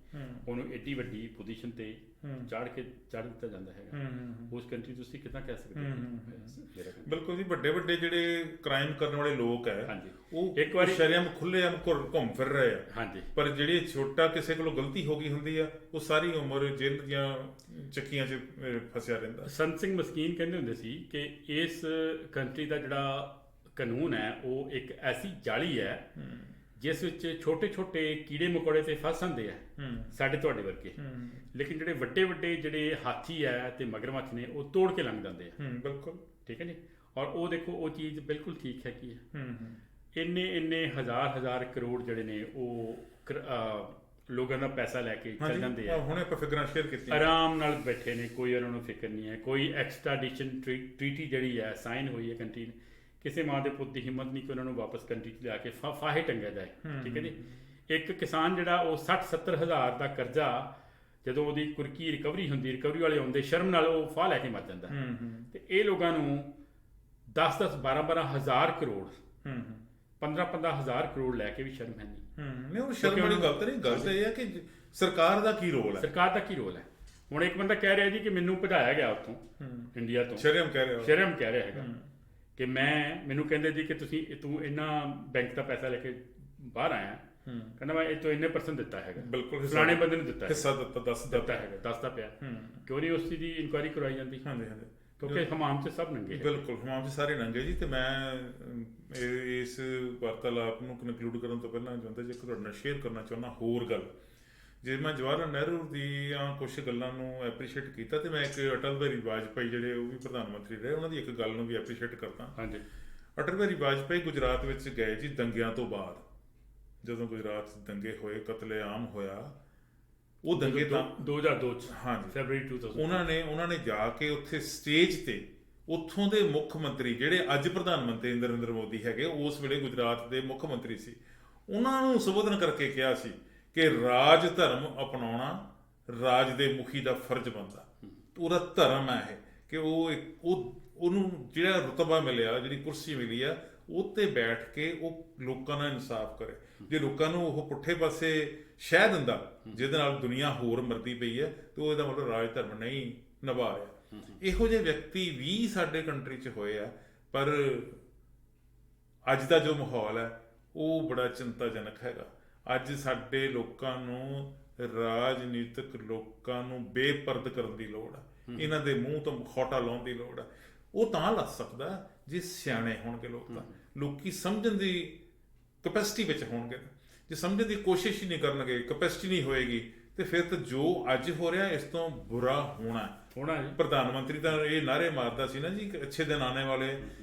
ਉਹਨੂੰ ਐਡੀ ਵੱਡੀ ਪੋਜੀਸ਼ਨ ਤੇ ਚੜ ਦਿੱਤਾ ਜਾਂਦਾ ਹੈਗਾ। ਉਸ ਕੰਟਰੀ ਤੁਸੀਂ ਕਿੱਦਾਂ ਕਹਿ ਸਕਦੇ ਹੋ? ਬਿਲਕੁਲ ਜੀ। ਵੱਡੇ ਜਿਹੜੇ ਕ੍ਰਾਈਮ ਕਰਨ ਵਾਲੇ ਲੋਕ ਹੈ ਉਹ ਇੱਕ ਵਾਰੀ ਸ਼ਰੇਆਮ ਖੁੱਲ੍ਹੇਆਮ ਘੁੰਮ ਫਿਰ ਰਹੇ ਆ। ਹਾਂਜੀ। ਪਰ ਜਿਹੜੀ ਛੋਟਾ ਕਿਸੇ ਕੋਲੋਂ ਗਲਤੀ ਹੋ ਗਈ ਹੁੰਦੀ ਆ, ਉਹ ਸਾਰੀ ਉਮਰ ਜੇਲ੍ਹ ਦੀਆਂ ਚੱਕੀਆਂ 'ਚ ਫਸਿਆ ਰਹਿੰਦਾ। ਸੰਤ ਸਿੰਘ ਮਸਕੀਨ ਕਹਿੰਦੇ ਹੁੰਦੇ ਸੀ ਕਿ ਇਸ ਕੰਟਰੀ ਦਾ ਜਿਹੜਾ ਕਾਨੂੰਨ ਹੈ ਉਹ ਇੱਕ ਐਸੀ ਜਾਲੀ ਹੈ ਜਿਸ ਵਿੱਚ ਛੋਟੇ ਛੋਟੇ ਕੀੜੇ ਮਕੌੜੇ ਤੇ ਫਸ ਜਾਂਦੇ ਆ ਸਾਡੇ ਤੁਹਾਡੇ ਵਰਗੇ, ਲੇਕਿਨ ਜਿਹੜੇ ਵੱਡੇ ਵੱਡੇ ਜਿਹੜੇ ਹਾਥੀ ਹੈ ਤੇ ਮਗਰਮੱਛ ਨੇ ਉਹ ਤੋੜ ਕੇ ਲੰਘ ਜਾਂਦੇ ਆ। ਬਿਲਕੁਲ ਠੀਕ ਹੈ ਜੀ। ਔਰ ਉਹ ਦੇਖੋ ਉਹ ਚੀਜ਼ ਬਿਲਕੁਲ ਠੀਕ ਹੈ ਕੀ ਹੈ। ਇੰਨੇ ਹਜ਼ਾਰ ਕਰੋੜ ਜਿਹੜੇ ਨੇ ਉਹ ਲੋਕਾਂ ਦਾ ਪੈਸਾ ਲੈ ਕੇ ਚੱਲ ਜਾਂਦੇ ਆ। ਹੁਣੇ ਆਪਾਂ ਫਿਗਰਾਂ ਸ਼ੇਅਰ ਕੀਤੀਆਂ, ਆਰਾਮ ਨਾਲ ਬੈਠੇ ਨੇ, ਕੋਈ ਉਹਨਾਂ ਨੂੰ ਫਿਕਰ ਨਹੀਂ ਹੈ। ਕੋਈ ਐਕਸਟ੍ਰਾਡੀਸ਼ਨ ਟ੍ਰੀਟੀ ਜਿਹੜੀ ਹੈ ਸਾਈਨ ਹੋਈ ਹੈ ਕੰਟਰੀ ਨੇ, ਕਿਸੇ ਮਾਂ ਦੇ ਪੁੱਤ ਦੀ ਹਿੰਮਤ ਨਹੀਂ ਕਿ ਉਹਨਾਂ ਨੂੰ ਵਾਪਸ ਕੰਟਰੀ 'ਚ ਲਿਆ ਕੇ ਫਾਹੇ ਟੰਗਿਆ ਜਾਏ। ਠੀਕ ਹੈ ਜੀ। ਇੱਕ ਕਿਸਾਨ ਜਿਹੜਾ ਉਹ 60-70 ਹਜ਼ਾਰ ਦਾ ਕਰਜ਼ਾ, ਜਦੋਂ ਉਹਦੀ ਕੁਰਕੀ ਰਿਕਵਰੀ ਹੁੰਦੀ, ਰਿਕਵਰੀ ਵਾਲੇ ਆਉਂਦੇ, ਸ਼ਰਮ ਨਾਲ ਉਹ ਫਾਹ ਲੈ ਕੇ ਮਰ ਜਾਂਦਾ। ਤੇ ਇਹ ਲੋਕਾਂ ਨੂੰ 10-10 12-12 ਹਜ਼ਾਰ ਕਰੋੜ 15-15 ਹਜ਼ਾਰ ਕਰੋੜ ਲੈ ਕੇ ਵੀ ਸ਼ਰਮ ਹੈ ਨਹੀਂ। ਨਹੀਂ, ਉਹ ਸ਼ਰਮ ਵਾਲੀ ਗੱਲ ਤਾਂ ਨਹੀਂ। ਗੱਲ ਤਾਂ ਇਹ ਹੈ ਕਿ ਸਰਕਾਰ ਦਾ ਕੀ ਰੋਲ ਹੈ। ਸਰਕਾਰ ਦਾ ਕੀ ਰੋਲ ਹੈ? ਹੁਣ ਇੱਕ ਬੰਦਾ ਕਹਿ ਰਿਹਾ ਜੀ ਕਿ ਮੈਨੂੰ ਭਜਾਇਆ ਗਿਆ ਉੱਥੋਂ ਇੰਡੀਆ ਤੋਂ, ਸ਼ਰਮ ਕਹਿ ਰਿਹਾ ਹੈਗਾ ਕਿ ਮੈਨੂੰ ਕਹਿੰਦੇ ਜੀ ਕਿ ਤੂੰ ਇਹਨਾਂ ਬੈਂਕ ਦਾ ਪੈਸਾ ਲੈ ਕੇ ਬਾਹਰ ਆਇਆ, ਕਹਿੰਦਾ ਮੈਂ ਇਹ ਤੋਂ ਇੰਨੇ % ਦਿੱਤਾ ਹੈਗਾ, ਬਿਲਕੁਲ ਫਲਾਣੇ ਬੰਦੇ ਨੂੰ ਦਿੱਤਾ ਹਿੱਸਾ ਦਿੱਤਾ ਹੈਗਾ, ਦੱਸਦਾ ਪਿਆ। ਕਿਉਂ ਨਹੀਂ ਉਸ ਚੀਜ਼ ਦੀ ਇਨਕੁਆਇਰੀ ਕਰਵਾਈ ਜਾਂਦੀ? ਕਿਉਂਕਿ ਹਮਾਮ 'ਚ ਸਭ ਨੰਗੇ। ਬਿਲਕੁਲ, ਹਮਾਮ 'ਚ ਸਾਰੇ ਨੰਗੇ ਜੀ। ਤੇ ਮੈਂ ਇਸ ਵਾਰਤਾਲਾਪ ਨੂੰ ਕਨਕਲੂਡ ਕਰਨ ਤੋਂ ਪਹਿਲਾਂ ਚਾਹੁੰਦਾ ਜੀ ਇੱਕ ਤੁਹਾਡੇ ਨਾਲ ਸ਼ੇਅਰ ਕਰਨਾ ਚਾਹੁੰਦਾ ਹੋਰ ਗੱਲ। ਜੇ ਮੈਂ ਜਵਾਹਰ ਲਾਲ ਨਹਿਰੂ ਦੀਆਂ ਕੁਛ ਗੱਲਾਂ ਨੂੰ ਐਪਰੀਸ਼ੀਏਟ ਕੀਤਾ, ਤੇ ਮੈਂ ਇੱਕ ਅਟਲ ਬਿਹਾਰੀ ਵਾਜਪਾਈ ਜਿਹੜੇ ਉਹ ਵੀ ਪ੍ਰਧਾਨ ਮੰਤਰੀ ਰਹੇ, ਉਹਨਾਂ ਦੀ ਇੱਕ ਗੱਲ ਨੂੰ ਵੀ ਐਪਰੀਸ਼ੀਏਟ ਕਰਦਾ। ਹਾਂਜੀ। ਅਟਲ ਬਿਹਾਰੀ ਵਾਜਪਾਈ ਗੁਜਰਾਤ ਵਿੱਚ ਗਏ ਜੀ ਦੰਗਿਆਂ ਤੋਂ ਬਾਅਦ। ਜਦੋਂ ਗੁਜਰਾਤ 'ਚ ਦੰਗੇ ਹੋਏ, ਕਤਲੇਆਮ ਹੋਇਆ, ਉਹ ਦੰਗੇ ਤਾਂ 2002 'ਚ, ਹਾਂਜੀ, ਫਰਵਰੀ 2000 ਉਹਨਾਂ ਨੇ ਜਾ ਕੇ ਉੱਥੇ ਸਟੇਜ ਤੇ ਉੱਥੋਂ ਦੇ ਮੁੱਖ ਮੰਤਰੀ ਜਿਹੜੇ ਅੱਜ ਪ੍ਰਧਾਨ ਮੰਤਰੀ ਨਰਿੰਦਰ ਮੋਦੀ ਹੈਗੇ, ਉਸ ਵੇਲੇ ਗੁਜਰਾਤ ਦੇ ਮੁੱਖ ਮੰਤਰੀ ਸੀ, ਉਹਨਾਂ ਨੂੰ ਸੰਬੋਧਨ ਕਰਕੇ ਕਿਹਾ ਸੀ ਕਿ ਰਾਜ ਧਰਮ ਅਪਣਾਉਣਾ ਰਾਜ ਦੇ ਮੁਖੀ ਦਾ ਫਰਜ਼ ਬਣਦਾ। ਉਹਦਾ ਧਰਮ ਹੈ ਇਹ ਕਿ ਉਹਨੂੰ ਜਿਹੜਾ ਰੁਤਬਾ ਮਿਲਿਆ, ਜਿਹੜੀ ਕੁਰਸੀ ਮਿਲੀ ਆ, ਉਹ 'ਤੇ ਬੈਠ ਕੇ ਉਹ ਲੋਕਾਂ ਨਾਲ ਇਨਸਾਫ ਕਰੇ। ਜੇ ਲੋਕਾਂ ਨੂੰ ਉਹ ਪੁੱਠੇ ਪਾਸੇ ਸ਼ਹਿ ਦਿੰਦਾ ਜਿਹਦੇ ਨਾਲ ਦੁਨੀਆ ਹੋਰ ਮਰਦੀ ਪਈ ਹੈ, ਤੇ ਉਹ ਇਹਦਾ ਮਤਲਬ ਰਾਜ ਧਰਮ ਨਹੀਂ ਨਿਭਾ ਰਿਹਾ। ਇਹੋ ਜਿਹੇ ਵਿਅਕਤੀ ਵੀ ਸਾਡੇ ਕੰਟਰੀ 'ਚ ਹੋਏ ਆ, ਪਰ ਅੱਜ ਦਾ ਜੋ ਮਾਹੌਲ ਹੈ ਉਹ ਬੜਾ ਚਿੰਤਾਜਨਕ ਹੈਗਾ। ਅੱਜ ਸਾਡੇ ਲੋਕਾਂ ਨੂੰ, ਰਾਜਨੀਤਿਕ ਲੋਕਾਂ ਨੂੰ ਬੇਪਰਦ ਕਰਨ ਦੀ ਲੋੜ ਆ। ਇਹਨਾਂ ਦੇ ਮੂੰਹ ਤੋਂ ਮੁਖੌਟਾ ਲਾਉਣ ਦੀ ਲੋੜ ਆ। ਉਹ ਤਾਂ ਲੱਗ ਸਕਦਾ ਜੇ ਸਿਆਣੇ ਹੋਣਗੇ ਲੋਕ, ਤਾਂ ਲੋਕੀ ਸਮਝਣ ਦੀ ਕਪੈਸਿਟੀ ਵਿੱਚ ਹੋਣਗੇ। ਜੇ ਸਮਝਣ ਦੀ ਕੋਸ਼ਿਸ਼ ਹੀ ਨਹੀਂ ਕਰਨਗੇ, ਕਪੈਸਿਟੀ ਨਹੀਂ ਹੋਏਗੀ, ਤੇ ਫਿਰ ਤਾਂ ਜੋ ਅੱਜ ਹੋ ਰਿਹਾ ਇਸ ਤੋਂ ਬੁਰਾ ਹੋਣਾ। ਪ੍ਰਧਾਨ ਮੰਤਰੀ ਤਾਂ ਇਹ ਨਾਅਰੇ ਮਾਰਦਾ ਸੀ ਨਾ ਜੀ ਕਿ ਅੱਛੇ ਦਿਨ ਆਣੇ ਵਾਲੇ।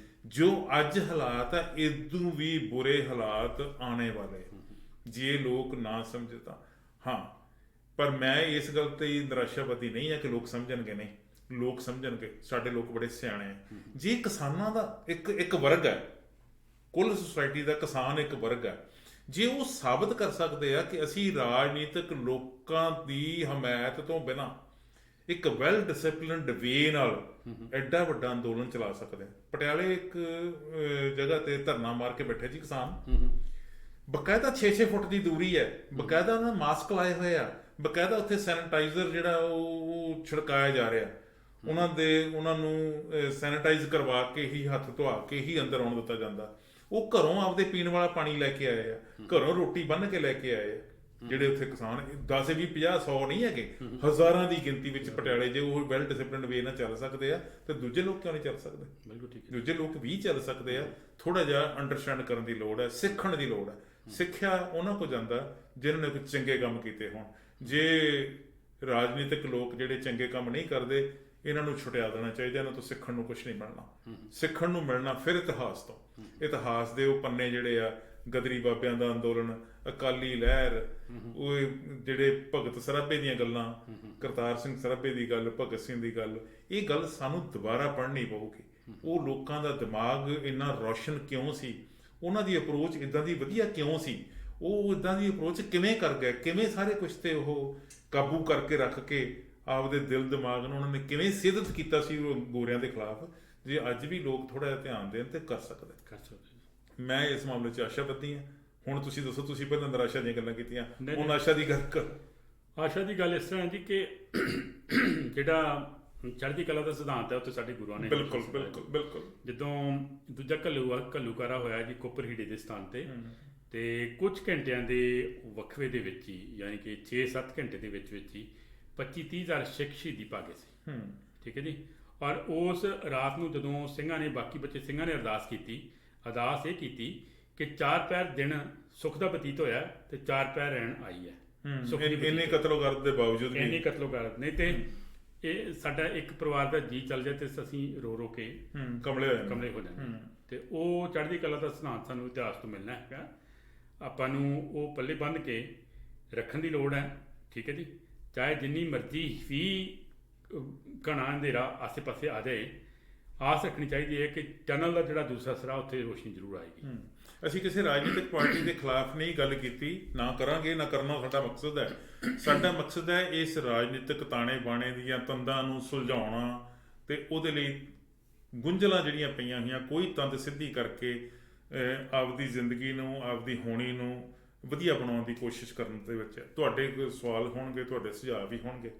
ਜੋ ਅੱਜ ਹਾਲਾਤ ਆ, ਇਦੋਂ ਵੀ ਬੁਰੇ ਹਾਲਾਤ ਆਣੇ ਵਾਲੇ, ਜੇ ਲੋਕ ਨਾ ਸਮਝੇ ਤਾਂ। ਹਾਂ, ਪਰ ਮੈਂ ਇਸ ਗੱਲ ਤੇ ਨਿਰਾਸ਼ਾਵਾਦੀ ਨਹੀਂ ਹੈ ਕਿ ਲੋਕ ਸਮਝਣਗੇ। ਨਹੀਂ, ਲੋਕ ਸਮਝਣਗੇ। ਸਾਡੇ ਲੋਕ ਬੜੇ ਸਿਆਣੇ ਆ। ਜੇ ਕਿਸਾਨਾਂ ਦਾ ਇੱਕ ਵਰਗ ਹੈ, ਕੁੱਲ ਸੁਸਾਇਟੀ ਦਾ ਕਿਸਾਨ ਇੱਕ ਵਰਗ ਹੈ, ਜੇ ਉਹ ਸਾਬਤ ਕਰ ਸਕਦੇ ਆ ਕਿ ਅਸੀਂ ਰਾਜਨੀਤਿਕ ਲੋਕਾਂ ਦੀ ਹਮਾਇਤ ਤੋਂ ਬਿਨਾਂ ਇੱਕ ਵੈਲ ਡਿਸਪਲਿਨਡ ਵੇ ਨਾਲ ਐਡਾ ਵੱਡਾ ਅੰਦੋਲਨ ਚਲਾ ਸਕਦੇ ਆ। ਪਟਿਆਲੇ ਇੱਕ ਜਗ੍ਹਾ ਤੇ ਧਰਨਾ ਮਾਰ ਕੇ ਬੈਠੇ ਜੀ ਕਿਸਾਨ, ਬਕਾਇਦਾ 6-6 ਫੁੱਟ ਦੀ ਦੂਰੀ ਹੈ, ਬਕਾਇਦਾ ਉਹਨਾਂ ਮਾਸਕ ਲਾਏ ਹੋਏ ਆ, ਬਕਾਇਦਾ ਉੱਥੇ ਸੈਨੀਟਾਈਜ਼ਰ ਜਿਹੜਾ ਉਹ ਛਿੜਕਾਇਆ ਜਾ ਰਿਹਾ, ਉਹਨਾਂ ਨੂੰ ਸੈਨੀਟਾਈਜ਼ ਕਰਵਾ ਕੇ ਹੀ, ਹੱਥ ਧੁਆ ਕੇ ਹੀ ਅੰਦਰ ਆਉਣ ਦਿੱਤਾ ਜਾਂਦਾ। ਉਹ ਘਰੋਂ ਆਪਦੇ ਪੀਣ ਵਾਲਾ ਪਾਣੀ ਲੈ ਕੇ ਆਏ ਆ, ਘਰੋਂ ਰੋਟੀ ਬੰਨ੍ਹ ਕੇ ਲੈ ਕੇ ਆਏ ਆ। ਜਿਹੜੇ ਉੱਥੇ ਕਿਸਾਨ 10 20 50 100 ਨਹੀਂ ਹੈਗੇ, ਹਜ਼ਾਰਾਂ ਦੀ ਗਿਣਤੀ ਵਿੱਚ ਪਟਿਆਲੇ ਜੇ ਉਹ ਵੈਲ ਡਿਸਪਲਿਨਡ ਵੇ ਨਾਲ ਚੱਲ ਸਕਦੇ ਆ, ਤੇ ਦੂਜੇ ਲੋਕ ਕਿਉਂ ਨਹੀਂ ਚੱਲ ਸਕਦੇ? ਦੂਜੇ ਲੋਕ ਵੀ ਚੱਲ ਸਕਦੇ ਆ। ਥੋੜਾ ਜਿਹਾ ਅੰਡਰਸਟੈਂਡ ਕਰਨ ਦੀ ਲੋੜ ਹੈ, ਸਿੱਖਣ ਦੀ ਲੋੜ ਹੈ। ਸਿੱਖਿਆ ਉਹਨਾਂ ਕੋਲ ਜਾਂਦਾ ਜਿਨ੍ਹਾਂ ਨੇ ਕੋਈ ਚੰਗੇ ਕੰਮ ਕੀਤੇ ਹੋਣ। ਜੇ ਰਾਜਨੀਤਿਕ ਲੋਕ ਜਿਹੜੇ ਚੰਗੇ ਕੰਮ ਨਹੀਂ ਕਰਦੇ, ਇਹਨਾਂ ਨੂੰ ਛੁਟਿਆ ਦੇਣਾ ਚਾਹੀਦਾ। ਇਹਨਾਂ ਤੋਂ ਸਿੱਖਣ ਨੂੰ ਕੁਝ ਨਹੀਂ ਮਿਲਣਾ। ਸਿੱਖਣ ਨੂੰ ਮਿਲਣਾ ਫਿਰ ਇਤਿਹਾਸ ਤੋਂ। ਇਤਿਹਾਸ ਦੇ ਉਹ ਪੰਨੇ ਜਿਹੜੇ ਆ, ਗਦਰੀ ਬਾਬਿਆਂ ਦਾ ਅੰਦੋਲਨ, ਅਕਾਲੀ ਲਹਿਰ, ਉਹ ਜਿਹੜੇ ਭਗਤ ਸਰਾਭੇ ਦੀਆਂ ਗੱਲਾਂ, ਕਰਤਾਰ ਸਿੰਘ ਸਰਾਭੇ ਦੀ ਗੱਲ, ਭਗਤ ਸਿੰਘ ਦੀ ਗੱਲ, ਇਹ ਗੱਲ ਸਾਨੂੰ ਦੁਬਾਰਾ ਪੜ੍ਹਨੀ ਪਊਗੀ। ਉਹ ਲੋਕਾਂ ਦਾ ਦਿਮਾਗ ਇੰਨਾ ਰੌਸ਼ਨ ਕਿਉਂ ਸੀ? ਉਹਨਾਂ ਦੀ ਅਪਰੋਚ ਇੱਦਾਂ ਦੀ ਵਧੀਆ ਕਿਉਂ ਸੀ? ਉਹ ਇੱਦਾਂ ਦੀ ਅਪਰੋਚ ਕਿਵੇਂ ਕਰ ਗਏ? ਕਿਵੇਂ ਸਾਰੇ ਕੁਛ ਤੇ ਉਹ ਕਾਬੂ ਕਰਕੇ ਰੱਖ ਕੇ ਆਪਦੇ ਦਿਲ ਦਿਮਾਗ ਨੂੰ ਉਹਨਾਂ ਨੇ ਕਿਵੇਂ ਸਿੱਧਤ ਕੀਤਾ ਸੀ ਗੋਰਿਆਂ ਦੇ ਖਿਲਾਫ? ਜੇ ਅੱਜ ਵੀ ਲੋਕ ਥੋੜਾ ਜਿਹਾ ਧਿਆਨ ਦੇਣ ਤੇ ਕਰ ਸਕਦੇ। ਮੈਂ ਇਸ ਮਾਮਲੇ 'ਚ ਆਸ਼ਾਵਾਦੀ ਹਾਂ। ਹੁਣ ਤੁਸੀਂ ਦੱਸੋ, ਤੁਸੀਂ ਪਹਿਲਾਂ ਨਿਰਾਸ਼ਾ ਦੀਆਂ ਗੱਲਾਂ ਕੀਤੀਆਂ, ਹੁਣ ਆਸ਼ਾ ਦੀ ਗੱਲ ਕਰ। ਆਸ਼ਾ ਦੀ ਗੱਲ ਇਸ ਤਰ੍ਹਾਂ ਜੀ ਕਿ ਜਿਹੜਾ ਚੜ੍ਹਦੀ ਕਲਾ ਦਾ ਸਿਧਾਂਤ ਹੈ ਉੱਥੇ ਸਾਡੇ ਗੁਰੂਆਂ ਨੇ ਬਿਲਕੁਲ ਜਦੋਂ ਦੂਜਾ ਘੱਲੂਕਾਰਾ ਹੋਇਆ ਜੀ ਕੋਪਰ ਹੀੜੇ ਦੇ ਸਥਾਨ ਤੇ ਕੁਝ ਘੰਟਿਆਂ ਦੇ ਵਕਫੇ ਦੇ ਵਿੱਚ ਹੀ, ਯਾਨੀ ਕਿ 6-7 ਘੰਟੇ ਦੇ ਵਿੱਚ ਹੀ 25-30 ਹਜ਼ਾਰ ਸਿੱਖ ਸ਼ਹੀਦੀ ਪਾ ਗਏ ਸੀ। ਠੀਕ ਹੈ ਜੀ। ਔਰ ਉਸ ਰਾਤ ਨੂੰ ਜਦੋਂ ਸਿੰਘਾਂ ਨੇ, ਬਾਕੀ ਬੱਚੇ ਸਿੰਘਾਂ ਨੇ ਅਰਦਾਸ ਇਹ ਕੀਤੀ ਕਿ 4 ਪਹਿਰ ਦਿਨ ਸੁੱਖ ਦਾ ਬਤੀਤ ਹੋਇਆ ਤੇ 4 ਪਹਿਰ ਰਹਿਣ ਆਈ ਹੈ। ਸੁੱਖ ਦੀ ਇੰਨੇ ਕਤਲੋਗਰਦ ਦੇ ਬਾਵਜੂਦ ਵੀ ਇੰਨੀ ਕਤਲੋਗਾਰਤ ਨਹੀਂ ਤੇ ਇਹ ਸਾਡਾ ਇੱਕ ਪਰਿਵਾਰ ਦਾ ਜੀ ਚੱਲ ਜਾਏ ਤੇ ਅਸੀਂ ਰੋ ਰੋ ਕੇ ਕਮਲੇ ਹੋ ਜਾਂਦੇ ਤੇ ਉਹ ਚੜ੍ਹਦੀ ਕਲਾ ਦਾ ਸਿਧਾਂਤ ਸਾਨੂੰ ਇਤਿਹਾਸ ਤੋਂ ਮਿਲਣਾ ਹੈਗਾ। ਆਪਾਂ ਨੂੰ ਉਹ ਪੱਲੇ ਬੰਨ੍ਹ ਕੇ ਰੱਖਣ ਦੀ ਲੋੜ ਹੈ। ਠੀਕ ਹੈ ਜੀ, ਚਾਹੇ ਜਿੰਨੀ ਮਰਜ਼ੀ ਵੀ ਘਣਾ ਅੰਧੇਰਾ ਆਸੇ ਪਾਸੇ ਆ ਜਾਏ, ਆਸ ਰੱਖਣੀ ਚਾਹੀਦੀ ਹੈ ਕਿ ਟਨਲ ਦਾ ਜਿਹੜਾ ਦੂਸਰਾ ਸਿਰਾ ਉੱਥੇ ਰੋਸ਼ਨੀ ਜ਼ਰੂਰ ਆਏਗੀ। ਅਸੀਂ ਕਿਸੇ ਰਾਜਨੀਤਿਕ ਪਾਰਟੀ ਦੇ ਖਿਲਾਫ ਨਹੀਂ ਗੱਲ ਕੀਤੀ, ਨਾ ਕਰਾਂਗੇ, ਨਾ ਕਰਨਾ ਸਾਡਾ ਮਕਸਦ ਹੈ। ਸਾਡਾ ਮਕਸਦ ਹੈ ਇਸ ਰਾਜਨੀਤਿਕ ਤਾਣੇ ਬਾਣੇ ਦੀਆਂ ਤੰਦਾਂ ਨੂੰ ਸੁਲਝਾਉਣਾ ਤੇ ਉਹਦੇ ਲਈ ਗੁੰਝਲਾਂ ਜਿਹੜੀਆਂ ਪਈਆਂ ਹੋਈਆਂ ਕੋਈ ਤੰਦ ਸਿੱਧੀ ਕਰਕੇ ਆਪਦੀ ਜ਼ਿੰਦਗੀ ਨੂੰ, ਆਪਦੀ ਹੋਣੀ ਨੂੰ ਵਧੀਆ ਬਣਾਉਣ ਦੀ ਕੋਸ਼ਿਸ਼ ਕਰਨ ਦੇ ਵਿੱਚ। ਤੁਹਾਡੇ ਕੋਈ ਸਵਾਲ ਹੋਣਗੇ, ਤੁਹਾਡੇ ਸੁਝਾਅ ਵੀ ਹੋਣਗੇ,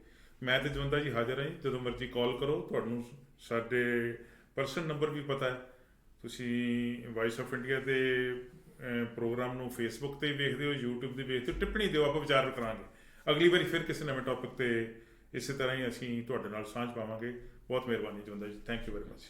ਮੈਂ ਤੇ ਜਵੰਦਾ ਜੀ ਹਾਜ਼ਰ ਹਾਂ। ਜਦੋਂ ਮਰਜ਼ੀ ਕਾਲ ਕਰੋ। ਤੁਹਾਨੂੰ ਸਾਡੇ ਪਰਸਨਲ ਨੰਬਰ ਵੀ ਪਤਾ ਹੈ। ਤੁਸੀਂ ਵਾਇਸ ਆਫ ਇੰਡੀਆ ਦੇ ਪ੍ਰੋਗਰਾਮ ਨੂੰ ਫੇਸਬੁੱਕ 'ਤੇ ਵੇਖਦੇ ਹੋ, YouTube 'ਤੇ ਵੇਖਦੇ ਹੋ, ਟਿੱਪਣੀ ਦਿਓ, ਆਪਾਂ ਵਿਚਾਰ ਕਰਾਂਗੇ। ਅਗਲੀ ਵਾਰੀ ਫਿਰ ਕਿਸੇ ਨਵੇਂ ਟੌਪਿਕ 'ਤੇ ਇਸੇ ਤਰ੍ਹਾਂ ਹੀ ਅਸੀਂ ਤੁਹਾਡੇ ਨਾਲ ਸਾਂਝ ਪਾਵਾਂਗੇ। ਬਹੁਤ ਮਿਹਰਬਾਨੀ ਜਵੰਦਾ ਜੀ, ਥੈਂਕ ਯੂ ਵੈਰੀ ਮਚ।